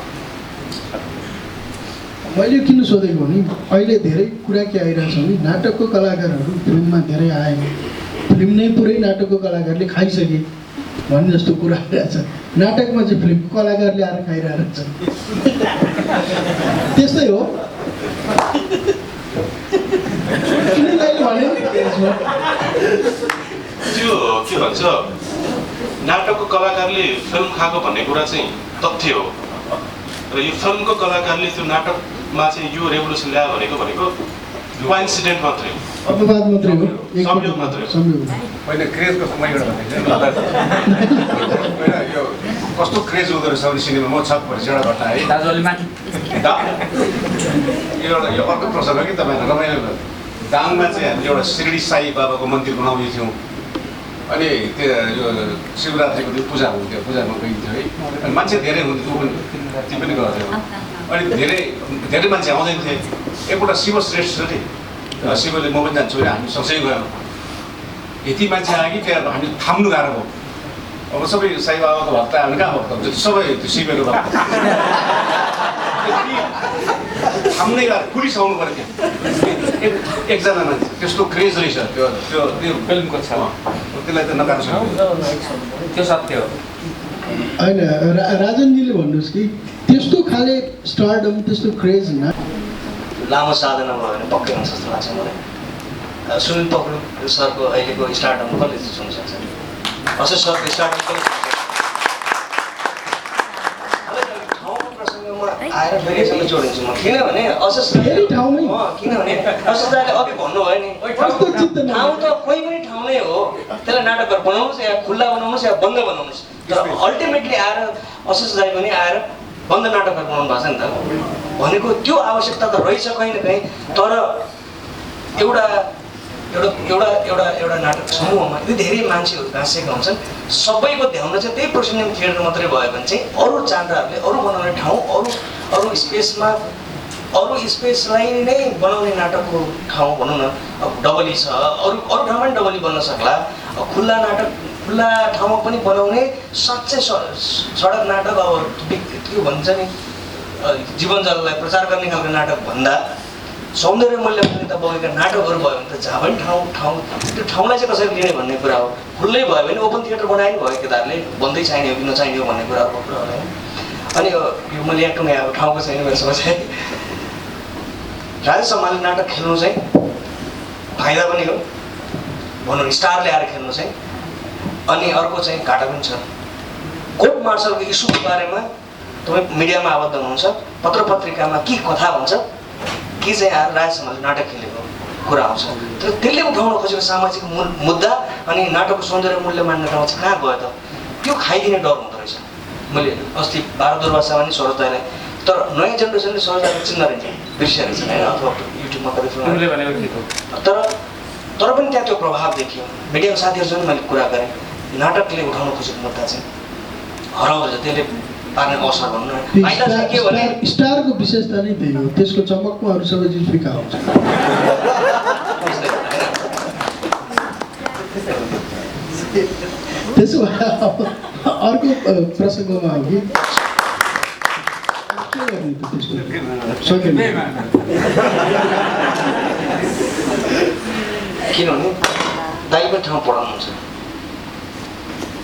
मैले किन सोधेको भने अहिले धेरै कुरा के आइरहेछ भने नाटकको कलाकारहरू फिल्ममा धेरै आए, फिल्म नै पुरै नाटकको कलाकारले खाइसके भन्ने जस्तो कुरा आइरहेछ। नाटकमा चाहिँ फिल्मको कलाकारले आएर खाइरहेको छ, त्यस्तै हो। त्यो के भन्छ नाटकको कलाकारले फिल्म खाएको भन्ने कुरा चाहिँ तथ्य हो र यो फिल्मको कलाकारले त्यो नाटकमा चाहिँ यो रेभोल्युसन ल्यायो भनेको कोइन्सिडेन्ट मात्रै हो, अपवाद मात्रै हो, संयोग मात्रै हो। होइन क्रेजको समयबाट भनेको यो कस्तो क्रेज हुँदो रहेछ भने सिनेमा म छक भएपछि एउटा घटना है दाजुले माथि यो अर्को प्रसङ्ग कि तपाईँलाई रमाइलो। दाङमा चाहिँ हामीले एउटा शिरडी साई बाबाको मन्दिर बनाउने थियौँ। अनि त्यो यो शिवरात्रिको दिन पूजा हुन्थ्यो, पूजामा गइन्थ्यो है। अनि मान्छे धेरै हुन्थ्यो, ती पनि गर्थ्यौ। अनि धेरै मान्छे आउँदैन थिए। एकपल्ट शिव श्रेष्ठ छ नि, शिवले म पनि जान्छु होइन, हामी सँगसँगै गयौँ। यति मान्छे आयो कि त्यहाँ हामी थाम्नु गाह्रो भयो। अब सबै साई बाबाको भक्त हामी कहाँ भक्त हुन्छ, सबै त्यो शिवको भक्त थाम्नै गाह्रो, पुलिस आउनु पऱ्यो त्यहाँ एकजना मान्छे। त्यस्तो क्रेज रहेछ त्यो त्यो त्यो फिल्मको छ, त्यसलाई त नकार्नु सक्दैन, त्यो सत्य हो। होइन राजनजीले भन्नुहोस् कि त्यस्तो खाले स्टारडम त्यस्तो क्रेज लामो साधना भयो भने पक्कै हुन्छ जस्तो लाग्छ मलाई। सुनिल पक्रू सरको अहिलेको स्टारडम कसले छुन सक्छ? अशोक सरको स्टारडम कसले ठाउँको प्रसङ्गमा आएर फेरिसँग जोडिन्छु म, किनभने अशोक किनभने अशोक दाले अघि भन्नुभयो नि ठाउँ त कोही पनि ठाउँ नै हो, त्यसलाई नाटकहरू बनाउनुहोस् या खुल्ला बनाउनुहोस् या बन्द बनाउनुहोस्, तर अल्टिमेटली आएर अशोक दाई पनि आएर बन्द नाटकहरू बनाउनु भएको छ नि त। भनेको त्यो आवश्यकता त रहेछ कहीँ न कहीँ, तर एउटा नाटक समूहमा यदि धेरै मान्छेहरू गाँसेका हुन्छन्, सबैको ध्यान चाहिँ त्यही प्रोफेसनल थिएटर मात्रै भयो भने चाहिँ अरू चान्द्राहरूले अरू बनाउने ठाउँ अरू स्पेसलाई नै बनाउने नाटकको ठाउँ भनौँ न। अब डबली छ, अरू ठाउँमा पनि डबली बन्न सक्ला। खुल्ला ठाउँमा पनि बनाउने साँच्चै सडक नाटक, अब के भन्छ नि जीवन जललाई प्रचार गर्ने खालको नाटक भन्दा सौन्दर्य मूल्यमान्यता बोकेका नाटकहरू भयो भने त जहाँ पनि त्यो ठाउँलाई चाहिँ कसरी लिने भन्ने कुरा हो। खुल्लै भयो भने ओपन थिएटर बनाए नि भयो, केदारले बन्दै चाहिने हो कि नचाहिने हो भन्ने कुराको कुरा होला। अनि यो मैले यहाँ टुङ्गाए अब ठाउँको छैन मेरो समस्या। राजेश सम्मानले नाटक खेल्नु चाहिँ फाइदा पनि हो भनौँ, स्टारले आएर खेल्नु चाहिँ। अनि अर्को चाहिँ घाटा पनि छ। कोर्ट मार्सलको इस्युको बारेमा तपाईँ मिडियामा आबद्ध हुनुहुन्छ, पत्र पत्रिकामा के कथा भन्छ, के चाहिँ आएर राजेश सम्मानले नाटक खेलेको कुरा आउँछ। तर त्यसले उठाउन खोजेको सामाजिक मुद्दा अनि नाटकको सौन्दर्य मूल्य मान्यतामा चाहिँ कहाँ गयो त? त्यो खाइदिने डर हुँदो रहेछ। मैले अस्ति 12 दुर्वासामा नि सरोज दाइलाई, तर नयाँ जेनेरेसनले सरोज दाइलाई चिन्न रहेछ, बिर्सिया रहेछ होइन, अथवा युट्युबमा कतै तर पनि त्यहाँ त्यो प्रभाव देखियो। मिडियाको साथीहरूसँग मैले कुरा गरेँ, नाटकले उठाउन खोजेको मुद्दा चाहिँ हराउँदो रहेछ, त्यसले पार्ने अवसर भन्नु न। फाइदा चाहिँ के भने स्टारको विशेषता नै त्यही हो, त्यसको चमकमा अरू सबै चिज फिका हुन्छ। त्यसो भए अर्को प्रसङ्गमा हो कि किनभने दाइ पनि ठाउँ पढाउनुहुन्छ,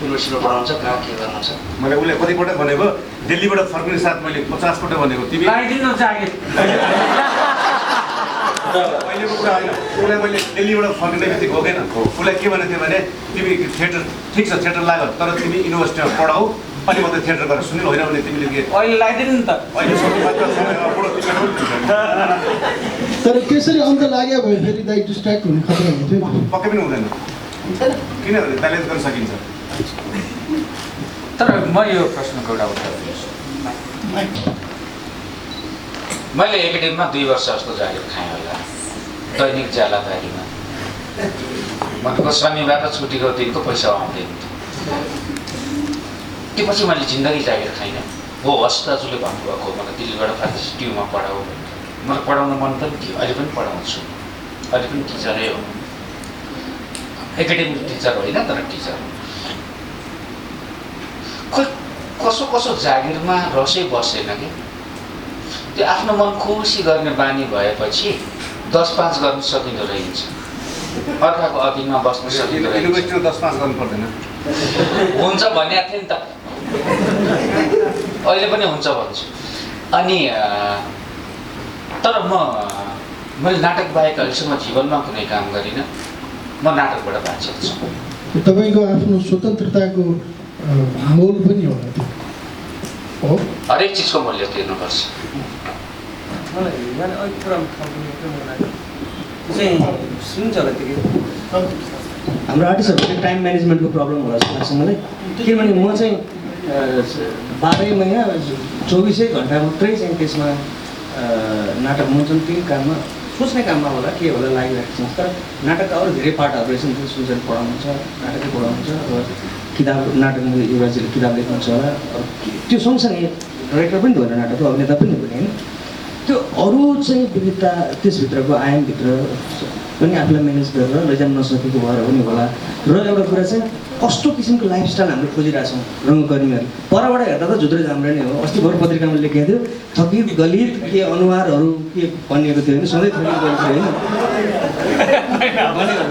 युनिभर्सिटीमा पढाउनुहुन्छ, कहाँ के गर्नुहुन्छ। मैले उसले कतिपल्ट भनेको, दिल्लीबाट फर्किने साथ मैले 50 पल्ट भनेको तिमी अहिलेको कुरा होइन। उसलाई मैले दिल्लीबाट फर्किने बित्तिकै गएन, उसलाई के भनेको थियो भने तिमी थिएटर ठिक छ थिएटर लाग्यो तर तिमी युनिभर्सिटीमा पढाऊ अनि मात्रै थिएटर गरेर सुनिल होइन भने तिमीले के अहिले लगाइदिनु नि त अहिले बुढो टिकट तर त्यसरी अन्त लाग्यो भयो फेरि दाइ डिस्ट्र्याक्ट हुने खतरा हुन्थ्यो पक्कै पनि हुँदैन किनभने ब्यालेन्स गर्न सकिन्छ तर म यो प्रश्नको एउटा उत्तर दिन्छु मैले एकाडेमीमा 2 वर्ष जस्तो जागिर खाएँ होला दैनिक ज्यालादारीमा मतलब शनिबार र छुट्टीको दिनको पैसा आउँदैन त्यसपछि मैले जिन्दगी जागिर खाइनँ हो हस् दाजुले भन्नुभएको मलाई दिल्लीबाट फार्मेसी ट्युमा पढाऊ मलाई पढाउन मन पनि थियो अहिले पनि पढाउँछु अहिले पनि टिचरै हो एकाडेमिक टिचर होइन तर टिचर खोइ कसो कसो जागिरमा रसै बसेन कि त्यो आफ्नो मन खुसी गर्ने बानी भएपछि 10-5 गर्न सकिँदो रहेछ अर्काको अधीनमा बस्न सकिँदो रहेछ युनिभर्सिटीमा 10-5 गर्नु पर्दैन हुन्छ भनेको थिएँ नि त अहिले पनि हुन्छ भन्छु अनि तर मैले नाटक बाहेक अहिलेसम्म जीवनमा कुनै काम गरिनँ म नाटकबाट बाँचेको छु तपाईँको आफ्नो स्वतन्त्रताको मोल पनि होला त्यो हो हरेक चिजको मूल्य तिर्नुपर्छ मलाई अलिक कुरा चाहिँ सुन्छ होला त्यो हाम्रो आर्टिस्टहरूको टाइम म्यानेजमेन्टको प्रब्लम होला जस्तो लाग्छ मलाई किनभने म चाहिँ 12 महिना 24 घन्टा मात्रै चाहिँ त्यसमा नाटक मञ्चन त्यही काममा सोच्ने काममा होला के होला लागिरहेको छ तर नाटकका अरू धेरै पार्टहरू रहेछ नि सुजन पढाउनुहुन्छ नाटकै पढाउनुहुन्छ अब किताब नाटकमा युवराजीले किताब लेख्नुहुन्छ होला त्यो सँगसँगै डाइरेक्टर पनि होइन नाटकको अभिनेता पनि हुने होइन त्यो अरू चाहिँ विविधता त्यसभित्रको आयामभित्र पनि आफूलाई म्यानेज गरेर लैजान नसकेको भएर पनि होला र एउटा कुरा चाहिँ कस्तो किसिमको लाइफस्टाइल हामीले खोजिरहेछौँ रङ्गकर्मीहरू परबाट हेर्दा त झुत्रै जाम्रो नै हो अस्ति भर पत्रिकामा लेखेको थियो थकित गलित के अनुहारहरू के भनिएको थियो होइन सधैँ थकित गलित होइन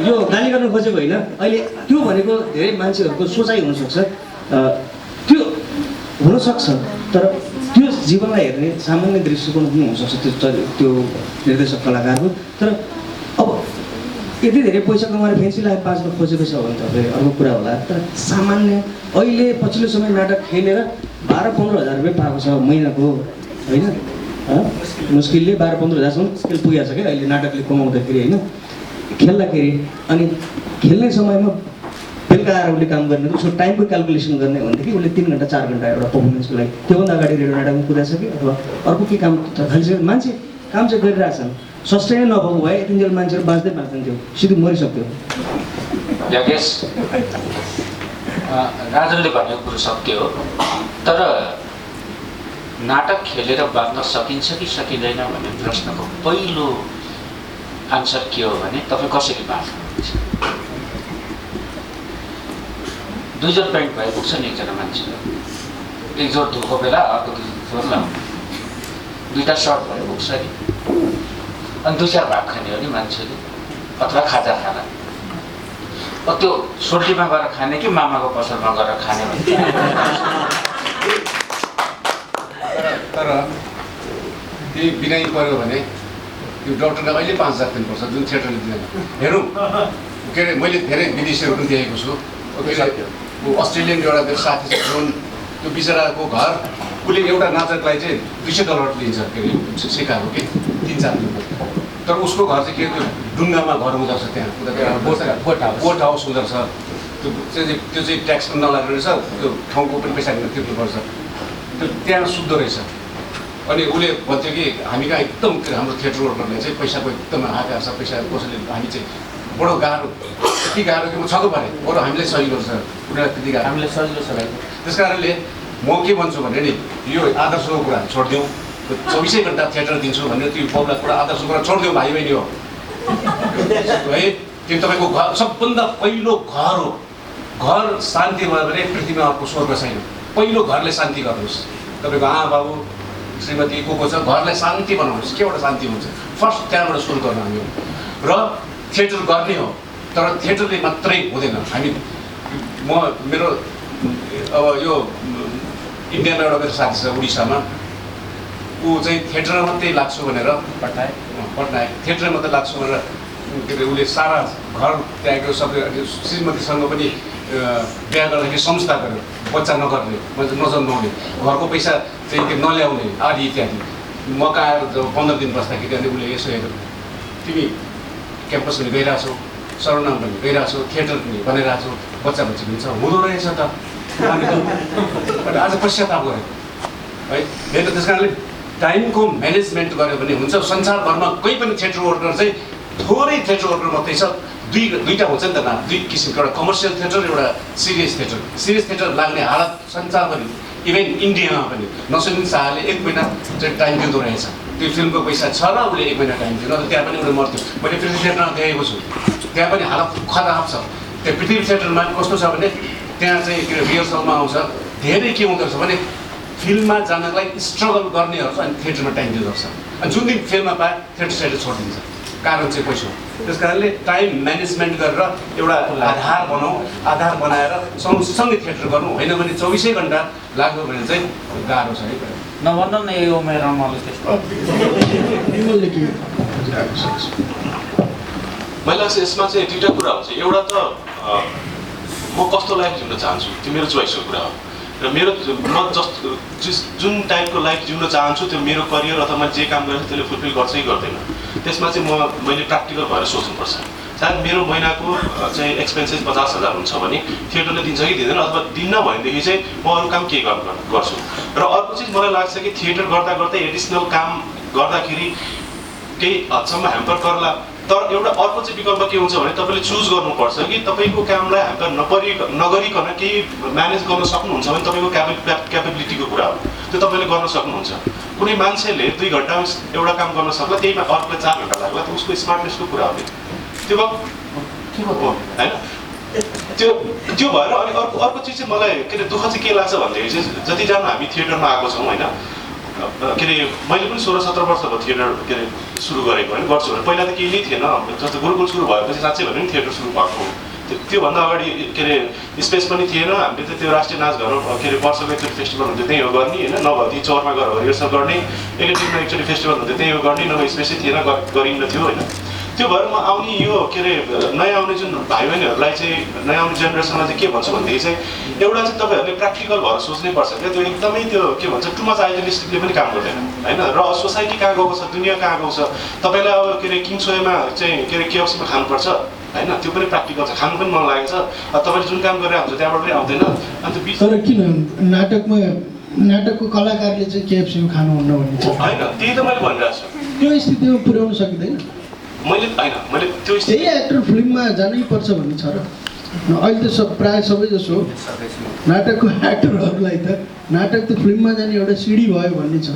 यो गाली गर्न खोजेको होइन अहिले त्यो भनेको धेरै मान्छेहरूको सोचाइ हुनसक्छ त्यो हुनसक्छ तर त्यो जीवनलाई हेर्ने सामान्य दृष्टिकोण पनि हुनसक्छ त्यो निर्देशक कलाकारको तर अब यति धेरै पैसा कमाएर फेन्सी लाइफ बाँच्न खोजेको छ भने त अर्को कुरा होला तर सामान्य अहिले पछिल्लो समय नाटक खेलेर 12-15 हजार रुपियाँ पाएको छ महिनाको होइन मुस्किलले 12-15 हजारसम्म स्केल पुगेको छ क्या अहिले नाटकले कमाउँदाखेरि होइन खेल्दाखेरि अनि खेल्ने समयमा बेलुका आएर उसले काम गर्ने उसको टाइमको क्यालकुलेसन गर्ने भनेदेखि उसले 3 घन्टा 4 घन्टा एउटा पर्फर्मेन्सको लागि त्योभन्दा अगाडि रेडियो नाटकमा कुदाइसक्यो अथवा अर्को के काम खालिसक्यो मान्छे काम चाहिँ गरिरहेछन् सस्टेनै नभएको भए यतिन्जेल मान्छेहरू बाँच्दै बाँच्दैनथ्यो सिधै मरिसक्थ्यो यज्ञेश राजनले भनेको कुरो सत्य हो तर नाटक खेलेर बाँच्न सकिन्छ कि सकिँदैन भन्ने प्रश्नको पहिलो आन्सर के हो भने तपाईँ कसरी बाँच्नुहुन्छ 2 जोर प्यान्ट भए पुग्छ नि एकजना मान्छेको 1 जोर धुको बेला अर्को 2 जोर लाउनु 2टा सर्ट भए पुग्छ नि अनि 2-4 भात खाने हो नि मान्छेले अथवा खाजा खाना अब त्यो सोल्टीमा गएर खाने कि मामाको पसलमा गएर खाने भने तर त्यही बिनाइ पऱ्यो भने यो डक्टरलाई अहिले 5,000 दिनुपर्छ जुन थिएटरले दिँदैन हेरौँ के अरे मैले धेरै विदेशीहरू पनि देखेको छु अस्ट्रेलियन एउटा मेरो साथी छ जुन त्यो बिचराको घर उसले एउटा नाचकलाई चाहिँ $200 दिन्छ के अरे सिकाएको कि 3-4 दिन तर उसको घर चाहिँ के त्यो डुङ्गामा घर हुँदो रहेछ त्यहाँ बोट हाउस हुँदो रहेछ त्यो चाहिँ ट्याक्स पनि नलाग्ने रहेछ त्यो ठाउँको पनि पैसा तिर्नुपर्छ त्यो त्यहाँ सुत्दो रहेछ अनि उसले भन्थ्यो कि हामी कहाँ एकदम हाम्रो थिएटर वर्करले चाहिँ पैसाको एकदम हात हाल्छ पैसा कसैले हामी चाहिँ बडो गाह्रो यति गाह्रो कि म छक्क परेँ बरु हामीलाई सजिलो छ उनीहरूलाई त्यति गाह्रो हामीलाई सजिलो छ त्यस कारणले म के भन्छु भने नि यो आदर्शको कुरा छोडिदिउँ 24 घन्टा थिएटर दिन्छु भनेर त्यो पब्लिक कुरा आदर्शको कुरा छोडिदिउँ भाइ बहिनी हो है त्यो तपाईँको घर सबभन्दा पहिलो घर हो घर शान्ति भयो भने पृथ्वीमा अर्को स्वर्ग छैन पहिलो घरले शान्ति गर्नुहोस् तपाईँको आमा बाबु श्रीमती को छ घरलाई शान्ति बनाउनुहोस् केबाट शान्ति हुन्छ फर्स्ट त्यहाँबाट सुरु गर्नु हामी र थिएटर गर्ने हो तर थिएटरले मात्रै हुँदैन हामी मेरो अब यो इन्डियामा एउटा मेरो साथी छ उडिसामा ऊ चाहिँ थिएटरमा मात्रै लाग्छु भनेर पट्नायक थिएटरमा मात्रै लाग्छु भनेर के अरे उसले सारा घर त्यागेको सबै श्रीमतीसँग पनि बिहा गर्दाखेरि संस्था गर्यो बच्चा नगर्ने नजन्माउने घरको पैसा चाहिँ नल्याउने आदि इत्यादि म कहाँ आएर 15 दिन बस्दाखेरि अनि उसले यसो हेऱ्यो तिमी क्याम्पस पनि गइरहेछौ सरनाम पनि गइरहेछौ थिएटर पनि बनाइरहेछौ बच्चा बच्ची पनि छ हुँदो रहेछ त अनि आज पश्चाताप गरेँ है मेरो त्यस कारणले टाइमको म्यानेजमेन्ट गर्यो भने हुन्छ संसारभरमा कोही पनि थिएटर वर्कर चाहिँ थोरै थिएटर वर्कर मात्रै छ दुईवटा हुन्छ नि त नाम दुई किसिमको एउटा कमर्सियल थिएटर एउटा सिरियस थिएटर लाग्ने हालत संसारभरि इभेन इन्डियामा पनि नसुनिल शाहले 1 महिना चाहिँ टाइम दिँदो रहेछ त्यो फिल्मको पैसा छ र उसले 1 महिना टाइम दियो त्यहाँ पनि उसले मर्थ्यो मैले पृथ्वी थिएटरमा देखेको छु त्यहाँ पनि हालत खराब छ त्यो पृथ्वी थिएटरमा कस्तो छ भने त्यहाँ चाहिँ रिहर्सलमा आउँछ धेरै के हुँदो रहेछ भने फिल्ममा जानलाई स्ट्रगल गर्नेहरू अनि थिएटरमा टाइम दिँदो रहेछ अनि जुन दिन फिल्ममा पाए थिएटर साइडले छोडिदिन्छ कारण चाहिँ पैसा हो त्यस कारणले टाइम म्यानेजमेन्ट गरेर एउटा आधार बनाएर सँगसँगै थिएटर गर्नु होइन भने 24 घन्टा लाग्यो भने चाहिँ गाह्रो छ है नभन्नु न यो मेरो मलाई त्यस्तो मलाई लाग्छ यसमा चाहिँ दुईवटा कुरा हुन्छ एउटा त म कस्तो लाइफ जिउन चाहन्छु त्यो मेरो चोइसको कुरा हो र मेरो म जुन टाइपको लाइफ जिउन चाहन्छु त्यो मेरो करियर अथवा मैले जे काम गरेँ त्यसले फुलफिल गर्छ कि गर्दैन त्यसमा चाहिँ मैले प्र्याक्टिकल भएर सोच्नुपर्छ सायद मेरो महिनाको चाहिँ एक्सपेन्सेस 50,000 हुन्छ भने थिएटरले दिन्छ कि दिँदैन अथवा दिन्न भनेदेखि चाहिँ म अरू काम के गर्छु र अर्को चिज मलाई लाग्छ कि थिएटर गर्दा गर्दै एडिसनल काम गर्दाखेरि केही हदसम्म ह्याम्पर गर्ला तर एउटा अर्को चाहिँ विकल्प के हुन्छ भने तपाईँले चुज गर्नुपर्छ कि तपाईँको कामलाई ह्याम्पर नगरिकन केही म्यानेज गर्न सक्नुहुन्छ भने तपाईँको क्यापेबिलिटीको कुरा हो त्यो तपाईँले गर्न सक्नुहुन्छ कुनै मान्छेले 2 घन्टामा एउटा काम गर्न सक्ला त्यहीमा अर्कोले 4 घन्टा लाग्ला त उसको स्मार्टनेसको कुरा हो त्यो होइन त्यो भएर अनि अर्को चिज चाहिँ मलाई के अरे दुःख चाहिँ के लाग्छ भनेदेखि चाहिँ जतिजना हामी थिएटरमा आएको छौँ होइन के अरे मैले पनि 16-17 वर्ष भयो थिएटर के अरे सुरु गरेको होइन गर्छु भने पहिला त केही नै थिएन जस्तो गुरुकुल सुरु भएपछि साँच्चै भने पनि थिएटर सुरु भएको त्योभन्दा अगाडि के अरे स्पेस पनि थिएन हामीले त त्यो राष्ट्रिय नाच घर के अरे वर्षको एकचोटि फेस्टिभल हुन्थ्यो त्यहीँ हो गर्ने होइन नभए चौरमा गएर रिहर्सल गर्ने एकैदिनमा एकचोटि फेस्टिभल हुन्थ्यो त्यहीँ हो गर्ने नभए स्पेसै थिएन गरिन्न थियो होइन त्यो भएर म आउने यो के अरे नयाँ आउने जुन भाइ बहिनीहरूलाई चाहिँ नयाँ आउने जेनेरेसनलाई चाहिँ के भन्छु भनेदेखि चाहिँ एउटा चाहिँ तपाईँहरूले प्र्याक्टिकल भएर सोच्नै पर्छ क्या त्यो एकदमै त्यो के भन्छ टु मच आइडियलिस्टिकले पनि काम गर्दैन होइन र सोसाइटी कहाँ गएको छ दुनियाँ कहाँ गएको छ तपाईँलाई अब के अरे किङ सोयमा चाहिँ के अरे केएफसीमा खानुपर्छ होइन त्यो पनि प्र्याक्टिकल छ खानु पनि मन लागेको छ तपाईँले जुन काम गरेर आउँछ त्यहाँबाट पनि आउँदैन अन्त तर किन नाटकको कलाकारले चाहिँ केएफसीमा खानुहुन्न भन्ने छ होइन त्यही त मैले भनिरहेको छु त्यो स्थितिमा पुर्याउन सकिँदैन मैले त्यो त्यही एक्टर फिल्ममा जानै पर्छ भन्ने छ र अहिले त प्रायः सबै जसो नाटकको एक्टरहरूलाई त नाटक त फिल्ममा जाने एउटा सिडी भयो भन्ने छ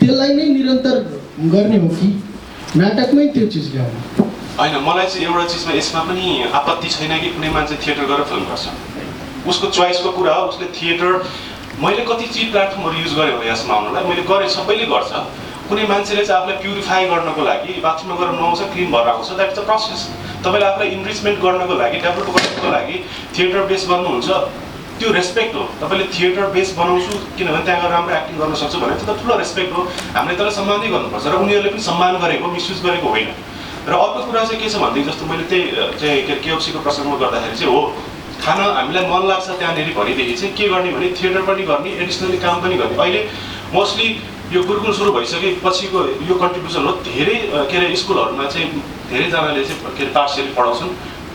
त्यसलाई नै निरन्तर गर्ने हो कि नाटकमै त्यो चिज ल्याउनु होइन मलाई चाहिँ एउटा चिजमा यसमा पनि आपत्ति छैन कि कुनै मान्छे थिएटर गरेर फिल्म गर्छ उसको चोइसको कुरा हो उसले थिएटर मैले कति चिज प्लेटफर्महरू युज गरेँ हो यसमा आउनलाई मैले गरेँ सबैले गर्छ कुनै मान्छेले चाहिँ आफूलाई प्युरिफाई गर्नको लागि बाथरुममा गएर नुहाउँछ क्रिम भएर आउँछ द्याट इज द प्रोसेस तपाईँले आफूलाई इनरिचमेन्ट गर्नको लागि डेभलप गर्नको लागि थिएटर बेस गर्नुहुन्छ त्यो रेस्पेक्ट हो तपाईँले थिएटर बेस बनाउँछु किनभने त्यहाँ गएर राम्रो एक्टिङ गर्न सक्छु भने त्यो त ठुलो रेस्पेक्ट हो हामीले त्यसलाई सम्मानै गर्नुपर्छ र उनीहरूले पनि सम्मान गरेको मिसयुज गरेको होइन र अर्को कुरा चाहिँ के छ भनेदेखि जस्तो मैले त्यही चाहिँ के केएफसीको प्रसङ्गमा गर्दाखेरि चाहिँ हो खान हामीलाई मन लाग्छ त्यहाँनिर भनेदेखि चाहिँ के गर्ने भने थिएटर पनि गर्ने एडिसनली काम पनि गर्ने अहिले मोस्टली यो गुरुकुल सुरु भइसकेपछिको यो कन्ट्रिब्युसन हो धेरै के अरे स्कुलहरूमा चाहिँ धेरैजनाले चाहिँ के अरे पार्सियली पढाउँछन्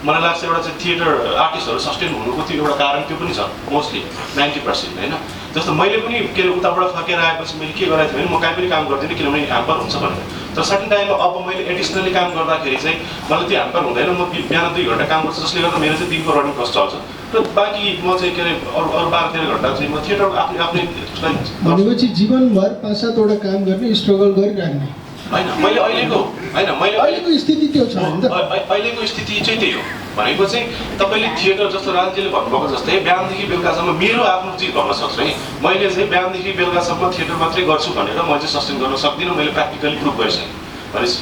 मलाई लाग्छ एउटा चाहिँ थिएटर आर्टिस्टहरू सस्टेन हुनुको त्यो एउटा कारण त्यो पनि छ मोस्टली 90% होइन जस्तो मैले पनि के अरे उताबाट फर्केर आएपछि मैले के गरेको थिएँ भने म कहीँ पनि काम गर्दिनँ किनभने ह्याम्पर हुन्छ भनेर तर सर्टेन टाइममा अब मैले एडिसनली काम गर्दाखेरि चाहिँ मलाई त्यो ह्याम्पर हुँदैन म बिहान 2 घन्टा काम गर्छु जसले गर्दा मेरो चाहिँ दिनको रनिङ कस्ट चल्छ र बाँकी म चाहिँ के अरे अरू 12-13 घन्टा चाहिँ म थिएटर आफ्नै भनेपछि जीवनभर 5-7वटा काम गर्ने स्ट्रगल गरिराख्ने होइन मैले अहिलेको स्थिति त्यो छ अहिलेको स्थिति चाहिँ त्यही हो भनेको चाहिँ तपाईँले थिएटर जस्तो राजजीले भन्नुभएको जस्तै बिहानदेखि बेलुकासम्म मेरो आफ्नो चिज भन्न सक्छु है मैले चाहिँ बिहानदेखि बेलुकासम्म थिएटर मात्रै गर्छु भनेर म चाहिँ सस्टेन गर्न सक्दिनँ मैले प्र्याक्टिकली प्रुभ गरिसकेँ भनेपछि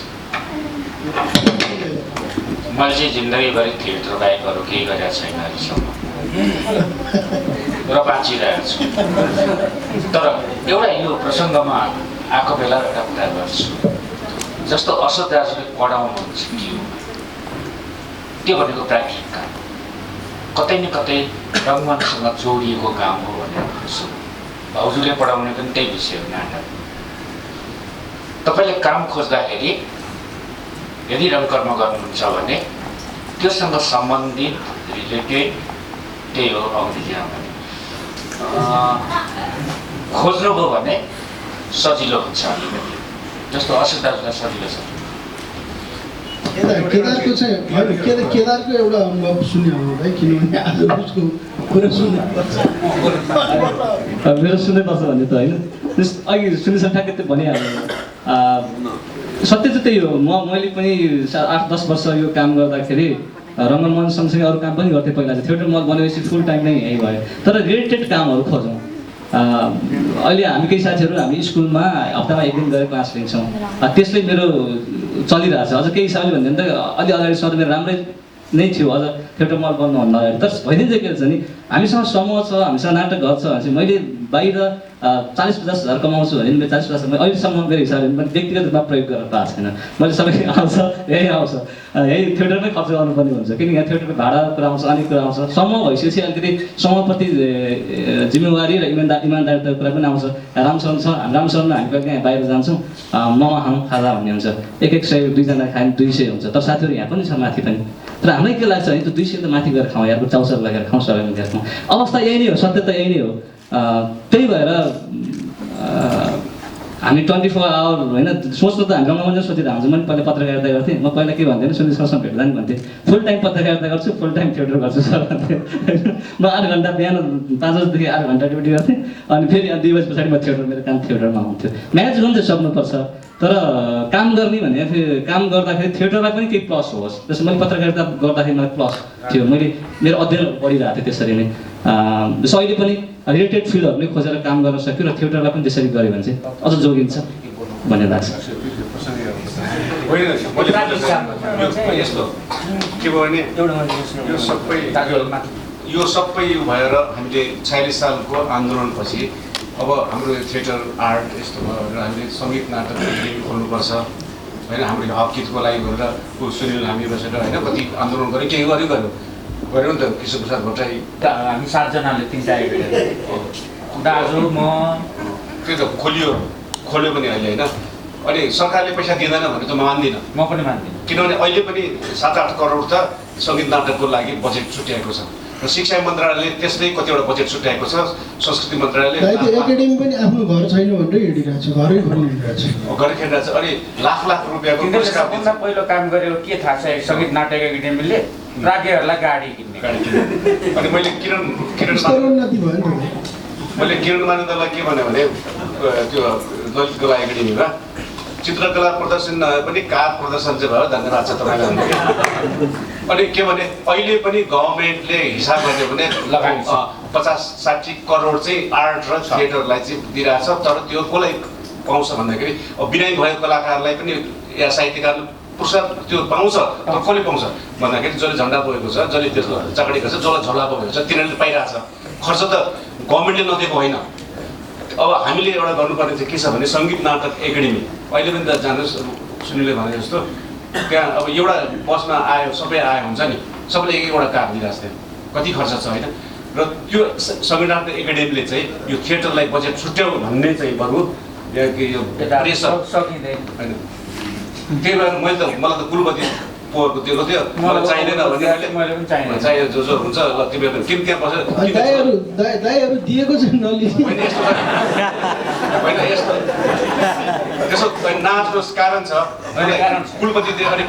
मैले चाहिँ जिन्दगीभरि थिएटर बाहेक अरू केही गरेको छैन अहिलेसम्म र बाँचिरहेको छु तर एउटा यो प्रसङ्गमा आएको बेला एउटा कुरा गर्छु जस्तो असत दाजुले पढाउनुहुन्छ के हो त्यो भनेको प्राकृतिक काम कतै न कतै रङ्गमञ्चसँग जोडिएको काम हो भनेर भन्छु। भाउजूले पढाउने पनि त्यही विषय हो नाटक। तपाईँले काम खोज्दाखेरि यदि रङ्गकर्म गर्नुहुन्छ भने त्योसँग सम्बन्धित रिलेटेड त्यही हो अङ्ग्रेजीमा भने खोज्नुभयो भने सजिलो हुन्छ अलिकति, जस्तो असित दाजुलाई सजिलो छ। केदारको चाहिँ होइन, केदारको एउटा अनुभव सुन्यो भाइ, किनभने आज उसको कुरा सुन्नुपर्छ। मेरो सुन्नुपर्छ भन्ने त होइन, त्यस अघि सुनिसक्दा ठ्याक्कै त्यो भनिहाल्नु। सत्य चाहिँ त्यही हो। मैले पनि 8-10 वर्ष यो काम गर्दाखेरि रङ्गमञ्च सँगसँगै अरू काम पनि गर्थेँ। पहिला चाहिँ थिएटर मल बनेपछि फुल टाइम नै यहीँ भयो। तर रिलेटेड कामहरू खोजौँ। अहिले हामी केही साथीहरू हामी स्कुलमा हप्तामा 1 दिन गएर क्लास लिन्छौँ। त्यसले मेरो चलिरहेछ। अझ केही हिसाबले भन्यो भने त अलि अगाडि सधैँ मेरो राम्रै नै थियो, अझ थिएटर मल बन्नुभन्दा अगाडि। तर भइदिन्छ के छ नि, हामीसँग समूह छ, हामीसँग नाटक घर छ भने चाहिँ मैले बाहिर 40-50 हजार कमाउँछु भने मेरो 40-50 अहिलेसम्म मेरो हिसाबले पनि व्यक्तिगत रूपमा प्रयोग गरेर पाएको छैन। मैले सबै आउँछ यही आउँछ, यही थिएटरमै खर्च गर्नुपर्ने हुन्छ, किनकि यहाँ थिएटरको भाडा कुरा आउँछ, अनेक कुरा आउँछ। समूह भइसकेपछि अलिकति समूहप्रति जिम्मेवारी र इमान्दारिताको कुरा पनि आउँछ। रामशरण छ, रामशरणमा हामी कहिले यहाँ बाहिर जान्छौँ, मोमो खाउँ खाजा भन्ने हुन्छ, 100 दुईजना खायो भने 200 हुन्छ। तर साथीहरू यहाँ पनि छ, माथि पनि। तर हामीलाई के लाग्छ भने त्यो 200 त माथि गएर खाउँ, यारको चाउचाउ लगेर खाउँ, सबै मिलेर खाउँ। अवस्था यही नै हो, सत्य त यही नै हो। त्यही भएर हामी 24 आवर होइन, सोच्नु त हामी रङ्गमञ्च सोचेर हुन्छ। मैले पहिला पत्रकारिता गर्थेँ, म पहिला के भन्थेँ, सुनिसँग भेट्दा नि भन्थेँ फुल टाइम पत्रकारिता गर्छु, फुल टाइम थिएटर गर्छु सर भन्थेँ। म 8 घन्टा बिहान 5 बजीदेखि 8 घन्टा ड्युटी गर्थेँ, अनि फेरि 2 बजी पछाडि म थिएटर, मेरो काम थिएटरमा हुन्थ्यो। म्यानेज गर्नु चाहिँ सक्नुपर्छ, तर काम गर्ने भने फेरि काम गर्दाखेरि थिएटरलाई पनि केही प्लस होस्। जस्तो मैले पत्रकारिता गर्दाखेरि मलाई प्लस थियो, मेरो अध्ययन बढिरहेको थियो त्यसरी नै। अहिले पनि रिलेटेड फिल्डहरू नै खोजेर काम गर्न सक्यो र थिएटरलाई पनि त्यसरी गऱ्यो भने चाहिँ अझ जोगिन्छ भन्ने लाग्छ। यस्तो के भयो भने यो सबै भएर हामीले 46 सालको आन्दोलनपछि अब हाम्रो थिएटर आर्ट यस्तो भयो र हामीले सङ्गीत नाटक खोल्नुपर्छ होइन। हामीले हक हितको लागि भनेर सुनिल हामी बसेर होइन कति आन्दोलन गऱ्यो, केही गऱ्यो नि त। कृष्ण प्रसाद भट्टराई हामी 7 जनाले 3टा दाजु म त्यो त खोल्यो पनि अहिले होइन। अनि सरकारले पैसा दिँदैन भने त म मान्दिनँ, म पनि मान्दिनँ, किनभने अहिले पनि 7-8 करोड त सङ्गीत नाटकको लागि बजेट छुट्याएको छ र शिक्षा मन्त्रालयले त्यस्तै कतिवटा बजेट छुट्याएको छ। संस्कृति मन्त्रालयले एकाडेमी पनि आफ्नो घर छैन भनेर हिँडिरहेको छ, घरै खोलिरहेको छ, घर खेलिरहेको छ। अनि लाख रुपियाँको पुरस्कार सबभन्दा पहिलो काम गरेको के थाहा छ? सङ्गीत नाटक एकाडेमीले राज्यहरूलाई गाडी किन्ने। अनि मैले किरण मानन्दलाई के भने त्यो ललित कला एकाडेमीमा चित्रकला प्रदर्शन नभए पनि कार प्रदर्शन चाहिँ भयो, धन्यवाद छ तपाईँलाई। अनि के भने अहिले पनि गभर्मेन्टले हिसाब गर्ने भने 50-60 करोड चाहिँ आर्ट र थिएटरलाई चाहिँ दिइरहेछ। तर त्यो कसलाई पाउँछ भन्दाखेरि अब बिनाइन भएको कलाकारलाई पनि या साहित्यकारले पुरस्कार त्यो पाउँछ, तर कसले पाउँछ भन्दाखेरि जसले झन्डा बोकेको छ, जसले त्यसको चाकडी गर्छ, जसलाई झोला बोकेको छ, तिनीहरूले पाइरहेछ। खर्च त गभर्मेन्टले नदिएको होइन। अब हामीले एउटा गर्नुपर्ने चाहिँ के छ भने सङ्गीत नाटक एकाडेमी अहिले पनि त जानुहोस्, सुनिले भने जस्तो त्यहाँ अब एउटा बसमा आयो, सबै आयो हुन्छ नि, सबैले एक-एउटा कार दिइरहेको थियो, कति खर्च छ होइन। र त्यो सङ्गीत नाटक एकाडेमीले चाहिँ यो थिएटरलाई बजेट छुट्याउ भन्ने चाहिँ बरु यो प्रेसर सकिँदैन होइन। त्यही भएर मलाई त कुलपति पोहोरको दिएको थियो, मलाई चाहिँदैन भने मैले पनि चाहियो जो हुन्छ ल तिमीहरू किन त्यहाँ बसेर दाइहरू दिएको चाहिँ नलिने होइन। यस्तो त्यसो नाच्नु कारण छ, कुलपति दियो। अनि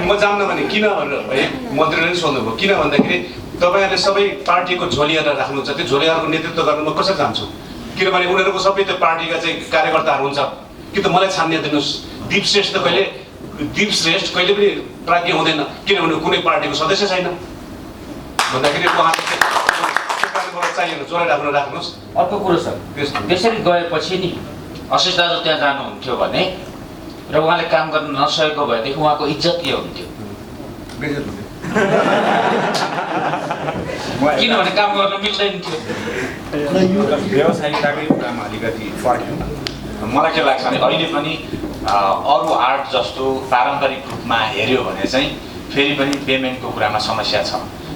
म जान्न भने किन भनेर है मन्त्रीले पनि सोध्नुभयो, किन भन्दाखेरि तपाईँहरूले सबै पार्टीको झोलिएर राख्नुहुन्छ, त्यो झोलियाहरूको नेतृत्व गर्न म कसरी जान्छु? किनभने उनीहरूको सबै त्यो पार्टीका चाहिँ कार्यकर्ताहरू हुन्छ कि त मलाई छान्ने दिनुहोस्। दीप श्रेष्ठ कहिले पनि प्राज्ञ हुँदैन, किनभने कुनै पार्टीको सदस्य छैन भन्दाखेरि उहाँले चाहिएन, जोडै राख्नुहोस्। अर्को कुरो छ, त्यसरी गएपछि नि अशिष दाजु त्यहाँ जानुहुन्थ्यो भने र उहाँले काम गर्न नसकेको भएदेखि उहाँको इज्जत के हुन्थ्यो? किनभने काम गर्न मिल्दैन थियो। व्यावसायिकताकै कुरामा अलिकति फरक हुन्छ। मलाई के लाग्छ भने अहिले पनि अरू आर्ट जस्तो पारम्परिक रूपमा हेऱ्यो भने चाहिँ फेरि पनि पेमेन्टको कुरामा समस्या छ।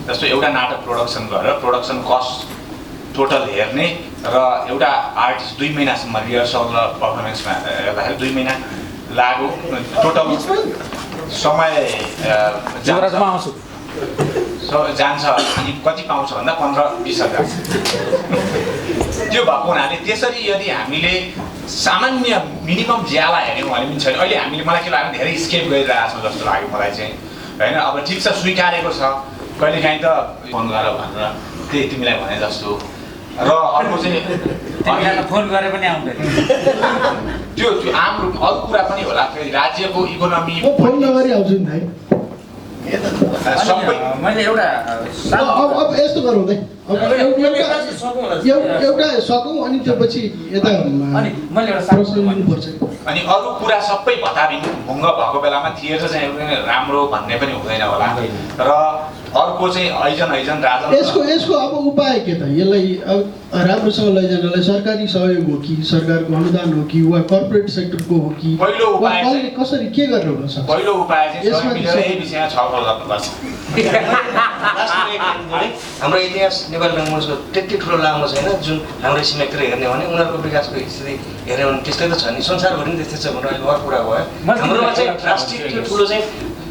जस्तो एउटा नाटक प्रोडक्सन गरेर प्रोडक्सन कस्ट टोटल हेर्ने र एउटा आर्टिस्ट 2 महिनासम्म रिहर्सल र पर्फर्मेन्समा हेर्दाखेरि 2 महिना लाग्यो टोटल समय जान्छ अनि कति पाउँछ भन्दा 15-20 हजार त्यो भएको हुनाले त्यसरी यदि हामीले सामान्य मिनिमम ज्याला हेऱ्यौँ भने पनि छैन। अहिले हामीले मलाई के लाग्यो धेरै स्केप गरिरहेछौँ जस्तो लाग्यो मलाई चाहिँ होइन। अब ठिक छ स्वीकारेको छ कहिलेकाहीँ त फोन गर भनेर त्यही तिमीलाई भने जस्तो र अर्को चाहिँ फोन गरे पनि आउँदैन त्यो आम रूप अरू कुरा पनि होला फेरि राज्यको इकोनोमी फोन नगरी आउँछु नि मैले एउटा अब यस्तो गरौँ है एउटा सकौँ अनि त्यसपछि यता प्रश्न लिनुपर्छ। अनि अरू कुरा सबै भताभिन्न भुङ्ग भएको बेलामा थिएटर चाहिँ राम्रो भन्ने पनि हुँदैन होला र अर्को चाहिँ ऐजन राजन यसको अब उपाय के त? यसलाई अब राम्रोसँग लैजानलाई सरकारी सहयोग हो कि सरकारको अनुदान हो कि वा कर्पोरेट सेक्टरको हो कि पहिलो उपाय कसरी के गरेर हुन सक्छ? पहिलो उपाय चाहिँ यही विषयमा छलफल गर्नुपर्छ। हाम्रो इतिहास नेपाली रङ्गमञ्चको त्यति ठुलो लामो छैन जुन हाम्रो छिमेकतिर हेर्ने भने उनीहरूको विकासको स्थिति हेर्ने भने त्यस्तै त छ नि, संसारभरि नै त्यस्तै छ भनेर अहिले अर्को कुरा भयो। हाम्रोमा चाहिँ राष्ट्रिय त्यो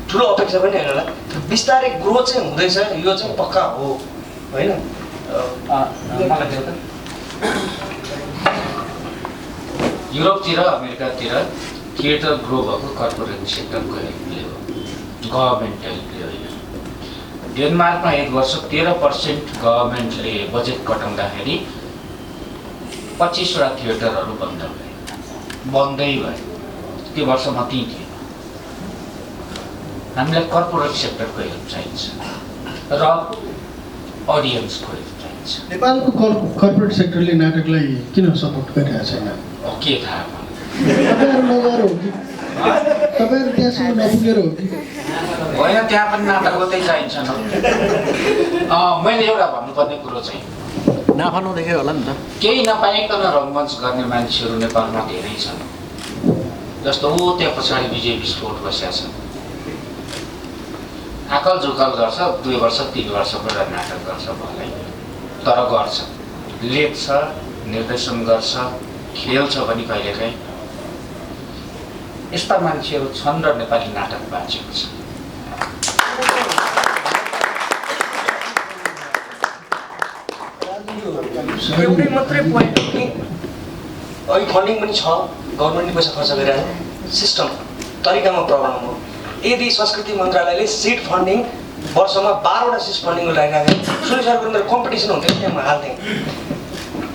ठुलो अपेक्षा पनि होइन होला, बिस्तारै ग्रोथ चाहिँ हुँदैछ, यो चाहिँ पक्का हो होइन। युरोपतिर अमेरिकातिर थिएटर ग्रो भएको कर्पोरेट सेक्टरको हेल्पले हो, गभर्मेन्ट हेल्पले होइन। डेनमार्कमा एक वर्ष 13% गभर्मेन्टले बजेट कटाउँदाखेरि 25वटा थिएटरहरू बन्दै भयो। त्यो वर्ष म त्यहीँ थिएँ। हामीलाई कर्पोरेट सेक्टरको हेल्प चाहिन्छ र अडियन्सको हेल्प चाहिन्छ। नेपालको कर्पोरेट सेक्टरले नाटकलाई किन सपोर्ट गरिरहेको छैन? के थाहा तपाईँहरू नगएर हो कि तपाईँहरू त्यहाँसम्म नपुगेर हो कि? होइन, त्यहाँ पनि नाटक मात्रै चाहिन्छ न। मैले एउटा भन्नुपर्ने कुरो चाहिँ नाफा नदेखेको होला नि त। केही नपाइकन रङ्गमञ्च गर्ने मान्छेहरू नेपालमा धेरै छन्। जस्तो त्यहाँ पछाडि विजय विस्फोट बसेका छन्, आकल झुकल गर्छ, 2 वर्ष 3 वर्षको एउटा नाटक गर्छ भलै, तर गर्छ, लेख्छ, निर्देशन गर्छ, खेल्छ पनि कहिलेकाहीँ। यस्ता मान्छेहरू छन् र नेपाली नाटक बाँचेको छ। एउटै मात्रै पोइन्ट हो कि अहिले फन्डिङ पनि छ, गभर्मेन्टले पैसा खर्च गरिरहेको सिस्टम तरिकामा प्रब्लम हो। यदि संस्कृति मन्त्रालयले सिड फन्डिङ वर्षमा 12वटा सिड फन्डिङ लगाइरहेको सुनिसकेको मेरो कम्पिटिसन हुन्थ्यो त्यहाँ हाल्थेँ,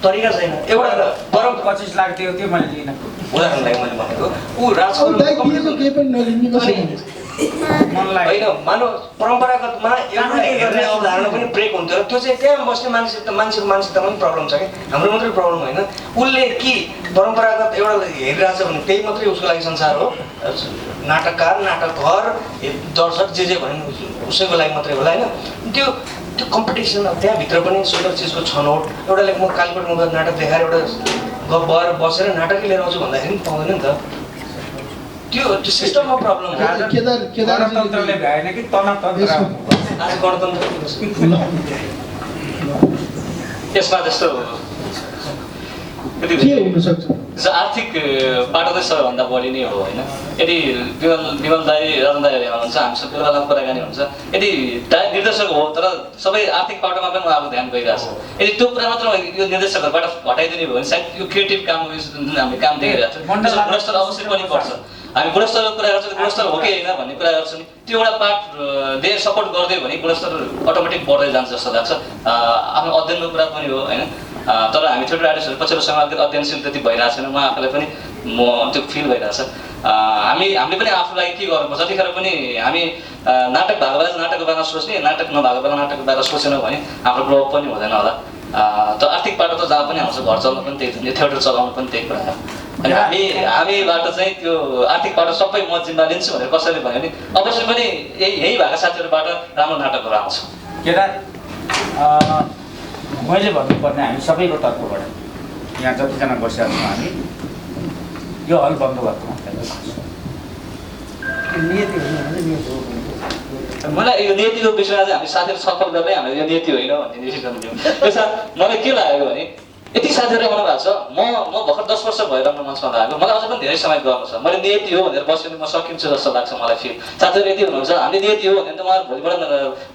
तरिका छैन। एउटा बरम 25 लाख दियो त्यो मैले लिन उदाहरणलाई मैले भनेको ऊ होइन, मानव परम्परागतमा एउटा हेर्ने अवधारणा पनि ब्रेक हुन्थ्यो र त्यो चाहिँ त्यहाँ बस्ने मान्छेको मानसिकतामा पनि प्रब्लम छ कि हाम्रो मात्रै प्रब्लम होइन। उसले कि परम्परागत एउटा हेरिरहेछ भने त्यही मात्रै उसको लागि संसार हो, नाटककार नाटकघर दर्शक जे भने उसैको लागि मात्रै होला होइन। त्यो कम्पिटिसन त्यहाँभित्र पनि सुन्दर चिजको छनौट, एउटाले म कालीकोटमा गएर नाटक देखाएर एउटा गफ भएर बसेर नाटकै लिएर आउँछु भन्दाखेरि पनि पाउँदैन नि त। त्यो सिस्टममा प्रब्लम हो। गणतन्त्रले भ्याएन कि तनतन्त्र आज गणतन्त्र यसमा जस्तो आर्थिकबाट चाहिँ सबैभन्दा बढी नै हो होइन। यदि विमल दाई रजन दाईहरू हुनुहुन्छ, हामीसँग बेला कुराकानी हुन्छ, यदि निर्देशक हो तर सबै आर्थिक पाटोमा पनि उहाँको ध्यान गइरहेछ। यदि त्यो कुरा मात्र यो निर्देशकहरूबाट हटाइदिने भयो भने सायद यो क्रिएटिभ काम जुन हामीले काम देखिरहेको छ गुणस्तर अवश्य पनि पर्छ। हामी गुणस्तरको कुरा गर्छौँ, गुणस्तर हो कि होइन भन्ने कुरा गर्छौँ नि, त्यो एउटा पार्ट दे सपोर्ट गरिदियो भने गुणस्तर अटोमेटिक बढ्दै जान्छ जस्तो लाग्छ। आफ्नो अध्ययनको कुरा पनि हो होइन। तर हामी थेटर आर्टिस्टहरू पछिल्लो समय अलिकति अध्ययनशील त्यति भइरहेको छैन, म आफूलाई पनि त्यो फिल भइरहेछ। हामीले पनि आफूलाई के गर्नुपर्छ, जतिखेर पनि हामी नाटक भएको बेला नाटकको बारेमा सोच्ने, नाटक नभएको बेला नाटकको बारेमा सोचेनौँ भने हाम्रो ग्रो पनि हुँदैन होला। त आर्थिक पाटो त जहाँ पनि आउँछ, घर चल्नु पनि त्यही, थिएटर चलाउनु पनि त्यही कुरा हो। अनि हामीबाट चाहिँ त्यो आर्थिक पाटो सबै म जिम्मा लिन्छु भनेर कसैले भन्यो भने अवश्य पनि यही भएका साथीहरूबाट राम्रो नाटकहरू आउँछ। केदार, मैले भन्नुपर्ने हामी सबैको तर्फबाट यहाँ जतिजना बसेका छौँ हामी यो हल बन्द भएको मलाई यो नीतिको विषयमा चाहिँ हामी साथीहरू छलफल गर्दै हामीले यो नीति होइन भन्ने डिसिजन लियौँ। त्यसमा मलाई के लाग्यो भने यति साथीहरू आउनु भएको छ, म भर्खर 10 वर्ष भएर म मञ्चमा लागेको, मलाई अझ पनि धेरै समय गर्नु छ। मैले नीति हो भनेर बस्यो भने म सकिन्छु जस्तो लाग्छ मलाई फिल। साथीहरू यति हुनुहुन्छ, हामीले नीति हो भने त उहाँहरू भोलिबाट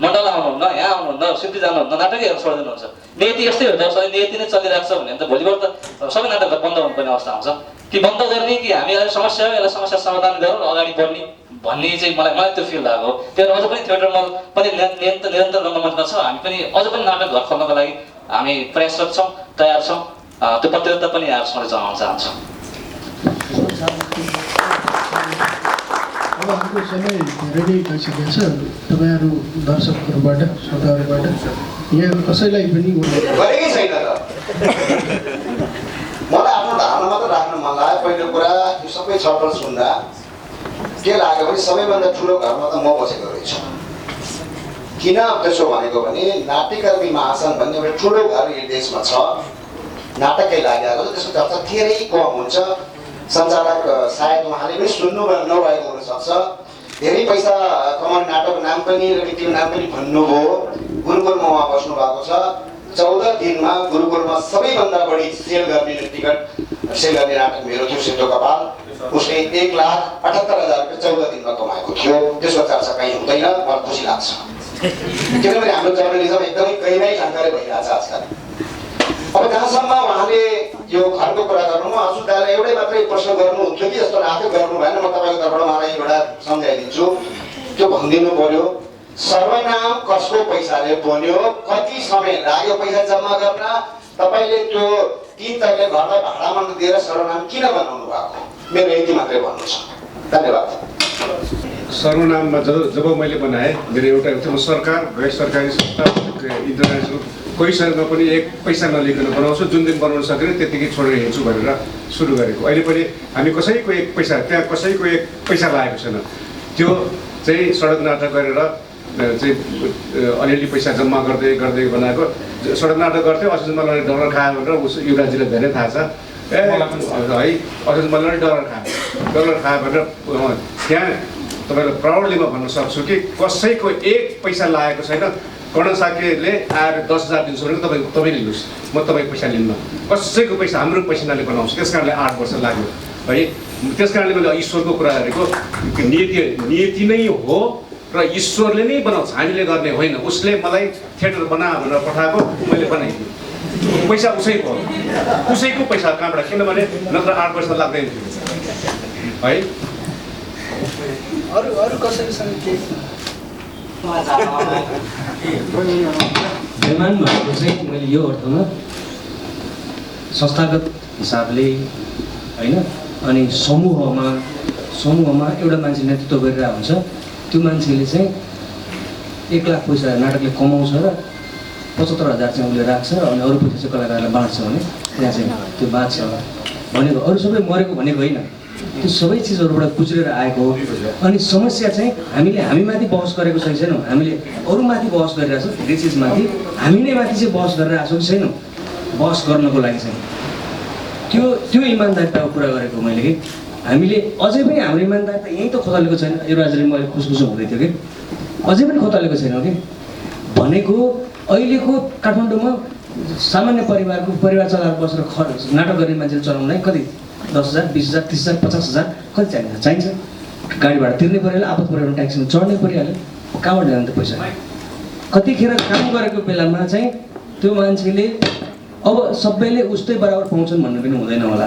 मण्डल आउनुहुन्न, यहाँ आउनुहुन्न, सिद्धि जानुहुन्न, नाटकैहरू छोडिदिनुहुन्छ। नीति यस्तै हो, जब नीति नै चलिरहेको छ भने त भोलिबाट त सबै नाटकहरू बन्द हुनुपर्ने अवस्था आउँछ। कि बन्द गर्ने कि हामी यसलाई समस्या हो, यसलाई समस्या समाधान गरौँ अगाडि बढ्ने भन्ने चाहिँ मलाई त्यो फिल लाग्यो। त्यो अझ पनि थिएटरमा पनि निरन्तर रङ्गमञ्चमा छ, हामी पनि अझ पनि नाटक घर खोल्नको लागि हामी प्रयासरत छौँ, तयार छौँ। त्यो प्रतियोगिता पनि यहाँहरूसँग जनाउन चाहन्छौँ। अब हाम्रो समय धेरै नै गइसकेको छ। तपाईँहरू दर्शकहरूबाट श्रोताहरूबाट यहाँ कसैलाई पनि गरेकै छैन त। मलाई आफ्नो धारणा मात्र राख्न मन लाग्यो। पहिलो कुरा यो सबै छलफल सुन्दा के लाग्यो भने सबैभन्दा ठुलो घरमा त म बसेको रहेछु। किन त्यसो भनेको भने नाट्यकर्मी महासङ्घ भन्ने एउटा ठुलो घर यो देशमा छ, नाटकै लागेको छ, त्यसको चर्चा धेरै कम हुन्छ। सञ्चालक सायद उहाँले पनि सुन्नु नभएको हुनसक्छ। धेरै पैसा कमाउने नाटकको नाम पनि र त्यो नाम पनि भन्नुभयो। गुरुकुलमा उहाँ बस्नु भएको छ। 14 दिनमा गुरुकुलमा सबैभन्दा बढी सेल गर्ने टिकट सेल गर्ने नाटक मेरो थियो सेतो कपाल। उसले 1,78,000 रुपियाँ 14 दिनमा कमाएको थियो। त्यसको चर्चा कहीँ हुँदैन, मलाई खुसी लाग्छ। किनभने हाम्रो जर्नलिजम एकदमै कहीँ जानकारी भइरहेछ आजकल। अब जहाँसम्म उहाँले यो घरको कुरा गर्नु, म हजुरदालाई एउटै मात्रै प्रश्न गर्नुहुन्थ्यो कि जस्तो आफै गर्नु भएन। म तपाईँको तर्फबाट उहाँलाई एउटा सम्झाइदिन्छु। त्यो भनिदिनु पर्यो, सर्वनाम कसको पैसाले बन्यो, कति समय लाग्यो पैसा जम्मा गर्न, तपाईँले त्यो 3 तले घरलाई भाडामा दिएर सर्वनाम किन बनाउनु भएको? मेरो यति मात्रै भन्नु छ। धन्यवाद। सर्वनाममा जब मैले बनाएँ, मेरो एउटा सरकार, गैर सरकारी संस्था, इन्टरनेसनल कोहीसँग पनि 1 पैसा नलिकन बनाउँछु, जुन दिन बनाउन सकेन त्यतिकै छोडेर हिँड्छु भनेर सुरु गरेको। अहिले पनि हामी कसैको 1 पैसा, त्यहाँ कसैको 1 पैसा लागेको छैन। त्यो चाहिँ सडक नाटक गरेर चाहिँ अलिअलि पैसा जम्मा गर्दै बनाएको। सडक नाटक गर्थ्यो, अझ मलाई डलर खायो भनेर उस युवराजीलाई धेरै थाहा छ। है अझ मलाई डलर खायो भनेर त्यहाँ तपाईँलाई प्राउडली म भन्न सक्छु कि कसैको 1 पैसा लागेको छैन। कर्ण साकेले आएर 10,000 दिन्छु भने तपाईँ लिनुहोस्, म तपाईँ पैसा लिन्न। कसैको पैसा हाम्रो पैसाले बनाउँछु। त्यस कारणले 8 वर्ष लाग्यो है। त्यस कारणले मैले ईश्वरको कुरा गरेको, नियति नै हो र ईश्वरले नै बनाउँछ, हामीले गर्ने होइन। उसले मलाई थिएटर बना भनेर पठाएको, मैले बनाइदिएँ। पैसा उसैको हो, उसैको पैसा कहाँबाट, किनभने नत्र 8 वर्ष लाग्दैन थियो है। अरू कसैसँग के निर्माण भएको चाहिँ मैले यो अर्थमा संस्थागत हिसाबले होइन, अनि समूहमा एउटा मान्छे नेतृत्व गरिरहेको हुन्छ। त्यो मान्छेले चाहिँ 1 लाख पैसा नाटकले कमाउँछ र 75,000 चाहिँ उसले राख्छ, अनि अरू पैसा चाहिँ कलाकारलाई बाँड्छ भने त्यहाँ चाहिँ त्यो बाँच्छ भनेको। अरू सबै मरेको भनेको होइन, त्यो सबै चिजहरूबाट गुज्रेर आएको हो। अनि समस्या चाहिँ हामीमाथि बहस गरेको छैनौँ, हामीले अरूमाथि बहस गरिरहेको छौँ। धेरै चिजमाथि हामी नै माथि चाहिँ बहस गरेर आएको कि छैनौँ, बहस गर्नको लागि चाहिँ त्यो इमान्दारिताको कुरा गरेको मैले कि हामीले अझै पनि हाम्रो इमान्दारिता यहीँ त खोतलेको छैन। यो राजाले मैले खुसखुसो हुँदै थियो कि अझै पनि खोतलेको छैन कि भनेको। अहिलेको काठमाडौँमा सामान्य परिवार चलाएर बसेर नाटक गर्ने मान्छेले चलाउनलाई कति 10,000, 20,000, 30,000, 50,000 कति चाहिन्छ। गाडी भाडा तिर्नै परिहाल्यो, आपत पऱ्यो भने ट्याक्सीमा चढ्नै परिहाल्यो। कहाँबाट जान्छ त पैसा? कतिखेर काम गरेको बेलामा चाहिँ त्यो मान्छेले अब सबैले उस्तै बराबर पाउँछन् भन्ने पनि हुँदैन होला।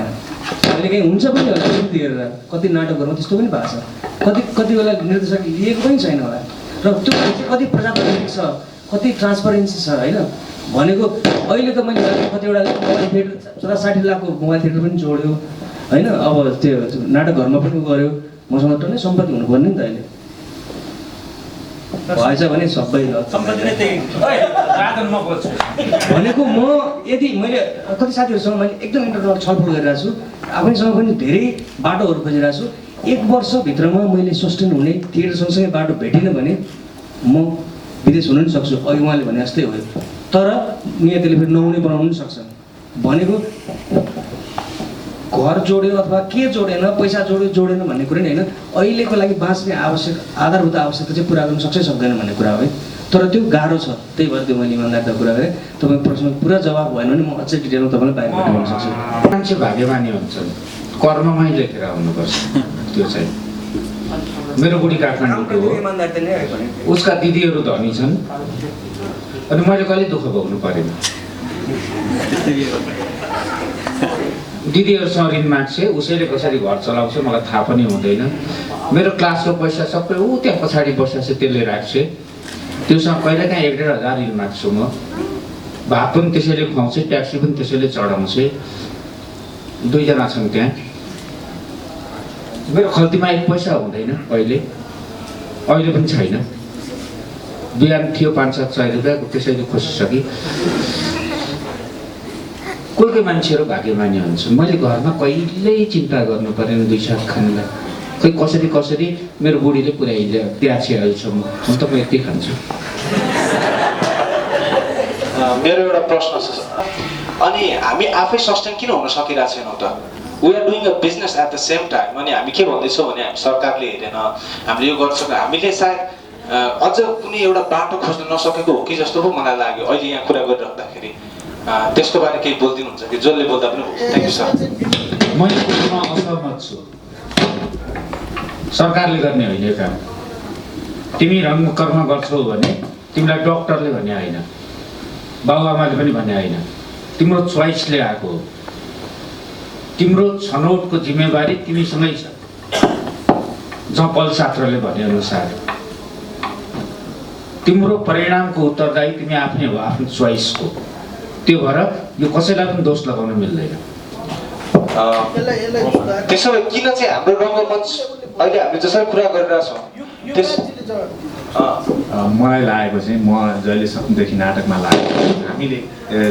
अहिले कहीँ हुन्छ पनि होला दिएर, कति नाटकहरूमा त्यस्तो पनि भएको छ। कति बेला निर्देशक लिएको पनि छैन होला। र त्यो कति प्रजातान्त्रिक छ, कति ट्रान्सपरेन्सी छ होइन भनेको। अहिले त मैले कतिवटा मोबाइल थिएटर 60 लाखको मोबाइल थिएटर पनि जोड्यो होइन। अब त्यो नाटकघरमा पनि गऱ्यो। मसँग टन्नै सम्पत्ति हुनुपर्ने नि त अहिले भएछ भने सबै भनेको। म यदि मैले कति साथीहरूसँग मैले एकदम इन्टरनेट छलफल गरिरहेको छु, आफैसँग पनि धेरै बाटोहरू खोजिरहेको छु। 1 वर्षभित्रमा मैले सस्टेन हुने थिएटर सँगसँगै बाटो भेटिनँ भने म विदेश हुन पनि सक्छु। अघि उहाँले भने जस्तै हो, तर नियतिले फेरि नहुने बनाउनु पनि सक्छ भनेको। घर जोड्यो अथवा के जोडेन, पैसा जोड्यो जोडेन भन्ने कुरा नि होइन, अहिलेको लागि बाँच्ने आवश्यक आधारभूत आवश्यकता चाहिँ पुरा गर्न सक्छ सक्दैन भन्ने कुरा हो है। तर त्यो गाह्रो छ, त्यही भएर त्यो मैले इमान्दारिता कुरा गरेँ। तपाईँ प्रश्नको पुरा जवाब भएन भने म अझै डिटेलमा तपाईँलाई बाहिर भन्न सक्छु। मान्छे भाग्यमानी हुन्छन्, कर्ममै लेखेर आउनुपर्छ। त्यो चाहिँ मेरो बुढी काठमाडौँको हो, उसका दिदीहरू धनी छन् अनि मैले कहिले दुःख भोग्नु परेन। दिदीहरूसँग ऋण माग्छे, उसैले कसरी घर चलाउँछ मलाई थाहा पनि हुँदैन। मेरो क्लासको पैसा सबै ऊ त्यहाँ पछाडि बसेर त्यसले राख्छे, त्योसँग कहिलेकाहीँ 1-1.5 हजार ऋण माग्छु म। भात पनि त्यसैले खुवाउँछे, ट्याक्सी पनि त्यसैले चढाउँछे। 2 जना छन् त्यहाँ। मेरो खल्तीमा 1 पैसा हुँदैन अहिले पनि छैन। बिहान थियो 5-7 सय रुपियाँ, त्यसैले खोसिसकेँ। कोही मान्छेहरू भाग्यमानी हुन्छन्। मैले घरमा कहिल्यै चिन्ता गर्नु परेन 2 सात खानलाई। खै कसरी मेरो बुढीले पुर्याइदियो प्याछि अहिलेसम्म, म त म यति खान्छु। मेरो एउटा प्रश्न छ, अनि हामी आफै सस्टेन किन हुन सकिरहेको छैनौँ त? We are doing a business at the same time. अनि हामी के भन्दैछौँ भने हामी सरकारले हेरेन, हामीले यो गर्छौँ, हामीले सायद अझ कुनै एउटा बाटो खोज्न नसकेको हो कि जस्तो पो मलाई लाग्यो अहिले यहाँ कुरा गरिराख्दाखेरि। त्यसको बारे केही बोलिदिनुहुन्छ कि? जसले बोल्दा पनि हुन्छ। Thank you sir. मैले कुरोमा असहमत छु। सरकारले गर्ने होइन काम। तिमी कर्म गर्छौ भने तिमीलाई डक्टरले भने होइन, बाबुआमाले पनि भने होइन, तिम्रो चोइसले आएको हो। तिम्रो छनौटको जिम्मेवारी तिमीसँगै छ। जपल शास्त्रले भने अनुसार तिम्रो परिणामको उत्तरदायी तिमी आफ्नै हो, आफ्नो चोइसको। त्यो भएर यो कसैलाई पनि दोष लगाउन मिल्दैन। त्यसो भए किन चाहिँ हाम्रो रङ्गमञ्च अहिले हामीले जसरी कुरा गरिरहेछौँ मलाई लागेको चाहिँ म जहिलेदेखि नाटकमा लागेको हामीले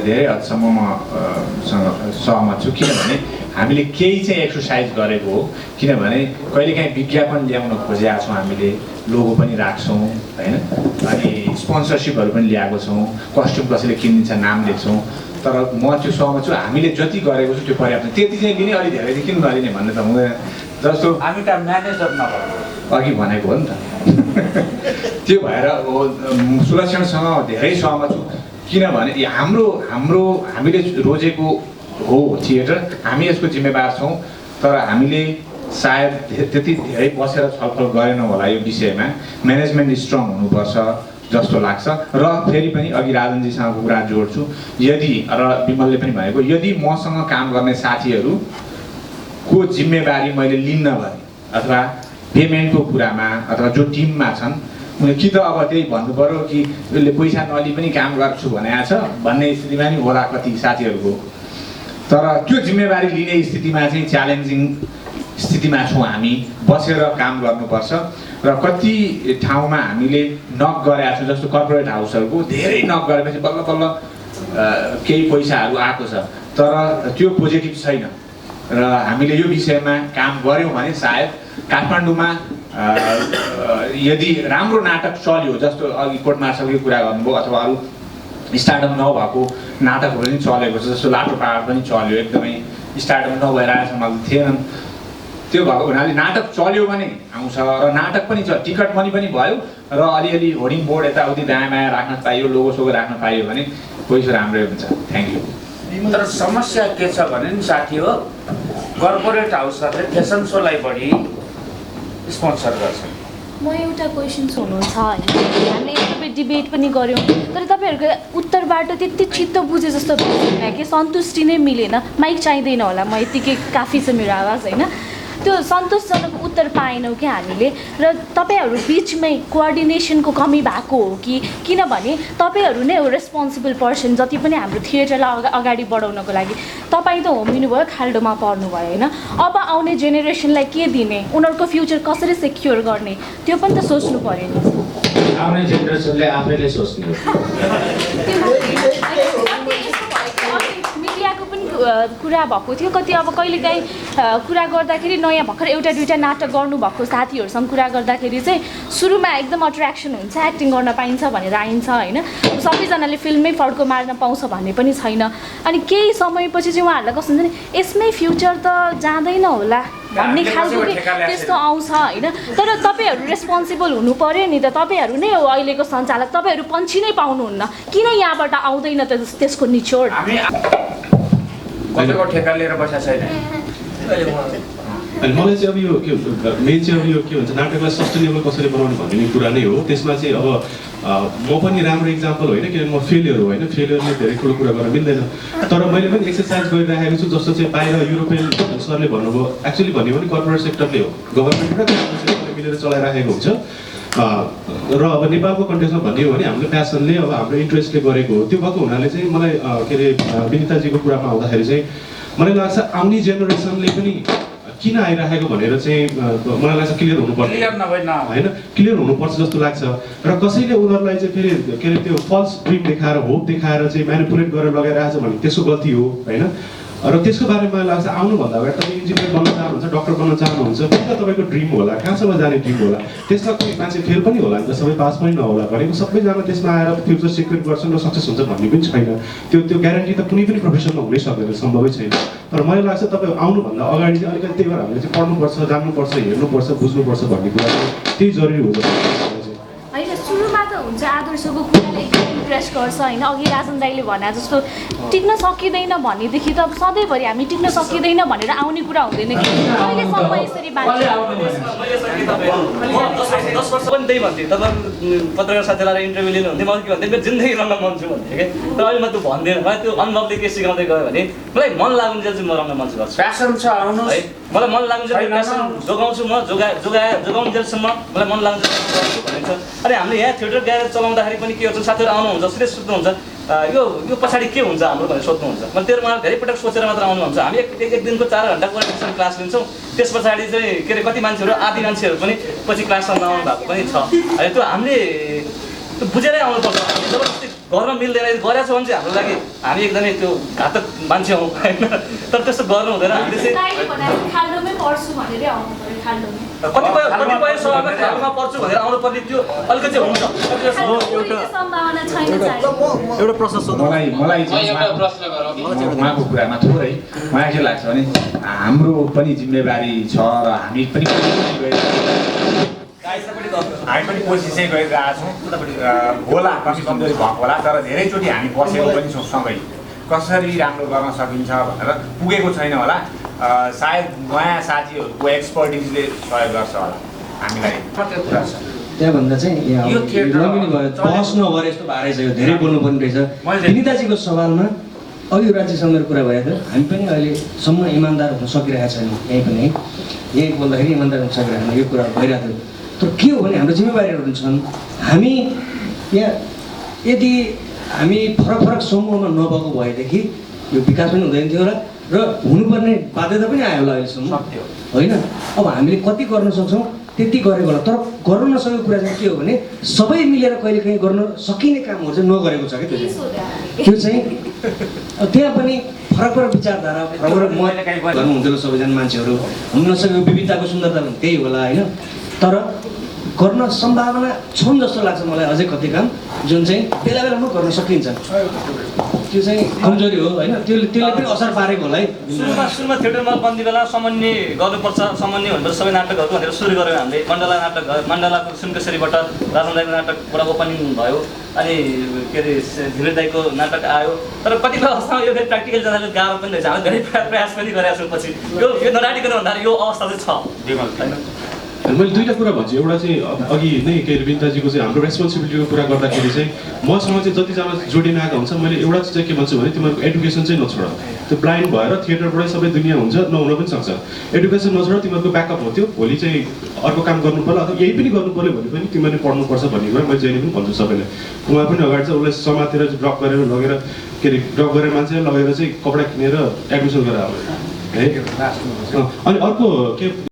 धेरै हदसम्म मसँग सहमत छु। किनभने हामीले केही चाहिँ एक्सर्साइज गरेको हो। किनभने कहिलेकाहीँ विज्ञापन ल्याउन खोजेका छौँ, हामीले लोगो पनि राख्छौँ होइन, अनि स्पोन्सरसिपहरू पनि ल्याएको छौँ, कस्ट्युम कसैले किनिदिन्छ नाम लेख्छौँ। तर म त्यो सहमत छु, हामीले जति गरेको छु त्यो पर्याप्त। त्यति चाहिँ लिने, अलि धेरै चाहिँ किन नलिने भन्ने त हुँदैन। जस्तो हामी त म्यानेजर नभएको अघि भनेको हो नि त। त्यो भएर सुलक्षणसँग धेरै सहमत छु। किनभने हामीले रोजेको हो थिएटर, हामी यसको जिम्मेवार छौँ। तर हामीले सायद त्यति धेरै बसेर छलफल गरेनौँ होला यो विषयमा। म्यानेजमेन्ट स्ट्रङ हुनुपर्छ जस्तो लाग्छ। र फेरि पनि अघि राजनजीसँगको कुरा जोड्छु, यदि र विमलले पनि भनेको, यदि मसँग काम गर्ने साथीहरूको जिम्मेवारी मैले लिन्न भने अथवा पेमेन्टको कुरामा अथवा जो टिममा छन् उनीहरू कि त अब त्यही भन्नु पऱ्यो कि उसले पैसा नलि पनि काम गर्छु भनेको छ भन्ने स्थितिमा नि होला कति साथीहरूको। तर त्यो जिम्मेवारी लिने स्थितिमा चाहिँ च्यालेन्जिङ स्थितिमा छौँ हामी। बसेर काम गर्नुपर्छ। र कति ठाउँमा हामीले नक गरेका छौँ, जस्तो कर्पोरेट हाउसहरूको धेरै नक गरेपछि बल्ल बल्ल केही पैसाहरू आएको छ, तर त्यो पोजिटिभ छैन। र हामीले यो विषयमा काम गऱ्यौँ भने सायद काठमाडौँमा यदि राम्रो नाटक चल्यो, जस्तो अघि कोर्ट मार्सलको कुरा गर्नुभयो, अथवा अरू स्टार्टअप नभएको नाटकहरू पनि चलेको छ, जस्तो लाटो पहाड पनि चल्यो, एकदमै स्टार्टअप नभएर आएसम्म थिएनन्। त्यो भएको हुनाले नाटक चल्यो भने आउँछ, र नाटक पनि छ, टिकट मनी पनि भयो, र अलिअलि होर्डिङ बोर्ड यताउति दायाँ बायाँ राख्न पाइयो, लोगो सोगो राख्न पाइयो भने पैसा राम्रै हुन्छ। Thank you. तर समस्या के छ भने नि साथी हो, कर्पोरेट हाउसहरूले फेसन सोलाई बढी स्पोन्सर गर्छ। म एउटा क्वेसन हुनुहुन्छ होइन, हामीले एकदमै डिबेट पनि गऱ्यौँ, तर तपाईँहरूको उत्तरबाट त्यति चित्त बुझे जस्तो भएन कि सन्तुष्टि नै मिलेन। माइक चाहिँदैन होला, म यतिकै काफी छ मेरो आवाज होइन। त्यो सन्तोषजनक उत्तर पाएनौँ कि हामीले। र तपाईँहरू बिचमै कोअर्डिनेसनको कमी भएको हो कि? किनभने तपाईँहरू नै हो रेस्पोन्सिबल पर्सन, जति पनि हाम्रो थिएटरलाई अगाडि बढाउनको लागि। तपाईँ त होमिनु भयो, खाल्डोमा पर्नु भयो होइन। अब आउने जेनेरेसनलाई के दिने, उनीहरूको फ्युचर कसरी सेक्योर गर्ने, त्यो पनि त सोच्नु पऱ्यो नि। आउने जेनेरेसनले आफैले सोच्ने हो। मिडियाको पनि कुरा भएको थियो कति अब कहिलेकाहीँ कुरा गर्दाखेरि नयाँ भर्खर एउटा दुइटा नाटक गर्नुभएको साथीहरूसँग कुरा गर्दाखेरि चाहिँ सुरुमा एकदम अट्र्याक्सन हुन्छ एक्टिङ गर्न पाइन्छ भनेर आइन्छ होइन सबैजनाले फिल्ममै फड्को मार्न पाउँछ भन्ने पनि छैन अनि केही समयपछि चाहिँ उहाँहरूलाई कस्तो हुन्छ नि यसमै फ्युचर त जाँदैन होला भन्ने खालको त्यस्तो आउँछ होइन तर तपाईँहरू रेस्पोन्सिबल हुनु पऱ्यो नि त तपाईँहरू नै हो अहिलेको सञ्चालक तपाईँहरू पन्छी नै पाउनुहुन्न किन यहाँबाट आउँदैन त त्यसको निचोड कसैको ठेका लिएर बसेको छैन अनि मलाई चाहिँ अब यो के मेन चाहिँ अब यो के भन्छ नाटकलाई सस्टेनेबल कसरी बनाउने भन्ने कुरा नै हो त्यसमा चाहिँ अब म पनि राम्रो इक्जाम्पल होइन किनभने म फेलियर हो होइन फेलियरले धेरै ठुलो कुरा गर्न मिल्दैन तर मैले पनि एक्सर्साइज गरिराखेको छु जस्तो चाहिँ बाहिर युरोपियन सरले भन्नुभयो एक्चुअली भन्यो भने कर्पोरेट सेक्टरले हो गभर्मेन्ट र प्राइभेट सेक्टरले मिलेर चलाइराखेको हुन्छ र अब नेपालको कन्टेक्समा भन्ने हो भने हाम्रो प्यासनले अब हाम्रो इन्ट्रेस्टले गरेको हो त्यो भएको हुनाले चाहिँ मलाई के अरे विनिताजीको कुरामा आउँदाखेरि चाहिँ मलाई लाग्छ आउने जेनेरेसनले पनि किन आइराखेको भनेर चाहिँ मलाई लाग्छ क्लियर हुनुपर्छ होइन क्लियर हुनुपर्छ जस्तो लाग्छ र कसैले उनीहरूलाई चाहिँ फेरि के अरे त्यो फल्स ड्रिम देखाएर होप देखाएर चाहिँ म्यानिपुलेट गरेर लगाइरहेछ भने त्यसको गल्ती हो होइन र त्यसको बारेमा मलाई लाग्छ आउनुभन्दा अगाडि तपाईँ इन्जिनियर बन्न चाहनुहुन्छ डक्टर बन्न चाहनुहुन्छ के त तपाईँको ड्रिम होला कहाँसम्म जाने ड्रिम होला त्यसमा कोही मान्छे फेल पनि होला नि त सबै पास पनि नहोला भनेको सबैजना त्यसमा आएर फ्युचर सिक्योर गर्छन् र सक्सेस हुन्छ भन्ने पनि छैन त्यो ग्यारेन्टी त कुनै पनि प्रोफेसनमा हुनै सक्दैन सम्भवै छैन तर मलाई लाग्छ तपाईँ आउनुभन्दा अगाडि चाहिँ अलिकति त्यही भएर हामीले चाहिँ पढ्नुपर्छ जान्नुपर्छ हेर्नुपर्छ बुझ्नुपर्छ भन्ने कुरा चाहिँ त्यही जरुरी हो जस्तो होइन सुरुमा त हुन्छ आदर्शको कुराले एकदम इम्प्रेस गर्छ होइन अघि राजन दाईले भने जस्तो टिक्न सकिँदैन भनेदेखि त सधैँभरि हामी टिक्न सकिँदैन भनेर आउने कुरा हुँदैन कि कहिलेसम्म यसरी दस वर्ष पनि त्यही भन्थेँ तपाईँ पत्रकार साथीलाई इन्टरभ्यू लिनुहुन्थ्यो मलाई के भन्थेँ मेरो जिन्दगी रङ्ग मन छु भन्थेँ कि तर अहिले म त्यो भन्दैन मलाई त्यो अनुभवले के सिकाउँदै गयो भने मलाई मन लागुन्जेल चाहिँ म रङ्ग मञ्च गर्छु प्यासन छ आउनु है मलाई मन लागुन्जेल प्यासन जोगाउँछु म जोगाउन्जेलसम्म मलाई मन लागुन्जेल गर्छु भनेको छ अनि हामीले यहाँ थिएटर ग्यारेज चलाउँदाखेरि पनि के गर्छ साथीहरू आउनुहुन्छ सिरियस सोध्नुहुन्छ यो पछाडि के हुन्छ हाम्रो भनेर सोध्नुहुन्छ मैले तेरो मलाई धेरै पटक सोचेर मात्र आउनुहुन्छ हामी एक दिनको 4 घन्टा कोरियोग्राफी क्लास लिन्छौँ त्यस पछाडि चाहिँ के अरे कति मान्छेहरू आदि मान्छेहरू पनि पछि क्लासमा नआउनु भएको पनि छ अनि त्यो हामीले बुझेरै आउनुपर्छ हामी जबरजस्ती गर्न मिल्दैन गरेको छ भने चाहिँ हाम्रो लागि हामी एकदमै त्यो घातक मान्छे हौँ होइन तर त्यस्तो गर्नु हुँदैन हामीले चाहिँ कतिपय सभामा खालमा पढ्छु भनेर आउनु पर्ने त्यो अलिकति हुन्छ एउटा प्रश्न सोध्नु मलाई उहाँको कुरामा थोरै मलाई के लाग्छ भने हाम्रो पनि जिम्मेवारी छ र हामी पनि कोसिसै गरिरहेछौँ होला कति कमजोरी भएको होला तर धेरैचोटि हामी बसेको पनि छौँ सँगै कसरी राम्रो गर्न सकिन्छ भनेर पुगेको छैन होला सायद नयाँ साथीहरूको एक्सपर्टिजले सहयोग गर्छ होला हामीलाई त्यहाँभन्दा चाहिँ बहस नगरे जस्तो भएर चाहिँ धेरै बोल्नुपर्ने रहेछ विनिताजीको सवालमा अघि राज्यसँग मेरो कुरा भएको थियो हामी पनि अहिलेसम्म इमान्दार हुन सकिरहेको छैनौँ यहीँ पनि यहीँ बोल्दाखेरि इमान्दार हुन सकिरहेको यो कुरा भइरहेको थियो तर के हो भने हाम्रो जिम्मेवारीहरू छन् हामी यहाँ यदि हामी फरक फरक समूहमा नभएको भएदेखि यो विकास पनि हुँदैन थियो होला र हुनुपर्ने बाध्यता पनि आयो होला अहिलेसम्म होइन अब हामीले कति गर्न सक्छौँ त्यति गरेको होला तर गर्न नसकेको कुरा चाहिँ के हो भने सबै मिलेर कहिले काहीँ गर्न सकिने कामहरू चाहिँ नगरेको छ क्या त्यो चाहिँ त्यहाँ पनि फरक फरक विचारधारा फरक गर्नुहुन्थ्यो सबैजना मान्छेहरू हुन नसकेको विविधताको सुन्दरता पनि त्यही होला होइन तर गर्न सम्भावना छन् जस्तो लाग्छ मलाई अझै कति काम जुन चाहिँ बेला बेलामा गर्न सकिन्छ त्यो चाहिँ कमजोरी हो होइन त्यसले पनि असर पारेको होला है सुरुमा थिएटरमा बन्दी बेला समन्वय गर्नुपर्छ समन्वय भनेर सबै नाटकहरू भनेर सुरु गऱ्यौँ हामीले मण्डलाको सुनकेसरीबाट राजन दाईको नाटकबाट ओपनिङ भयो अनि के अरे धीरे दाईको नाटक आयो तर कतिपय अवस्थामा यो फेरि प्र्याक्टिकल जाँदाखेरि गाह्रो पनि रहेछ हामीले धेरै प्रयास पनि गरेका छौँ पछि यो नराटिकन भन्दाखेरि यो अवस्था चाहिँ छ होइन मैले दुईवटा कुरा भन्छु एउटा चाहिँ अघि नै के अरे विनिताजीको चाहिँ हाम्रो रेस्पोन्सिबिलिटीको कुरा गर्दाखेरि चाहिँ मसँग चाहिँ जतिजना जोडिन आएको हुन्छ मैले एउटा चाहिँ के भन्छु भने तिमीहरूको एडुकेसन चाहिँ नछोड त्यो ब्लाइन्ड भएर थिएटरबाटै सबै दुनियाँ हुन्छ नहुन पनि सक्छ एडुकेसन नछोड तिमीहरूको ब्याकअप हो त्यो भोलि चाहिँ अर्को काम गर्नु पर्यो अथवा यही पनि गर्नु पर्यो भने पनि तिमीहरूले पढ्नुपर्छ भन्ने कुरा मैले जहिले पनि भन्छु सबैलाई उहाँ पनि अगाडि चाहिँ उसलाई समातेर ड्रप गरेर लगेर के अरे ड्रप गरेर मान्छेले लगेर चाहिँ कपडा किनेर एडमिसन गरेर आयो है अनि अर्को के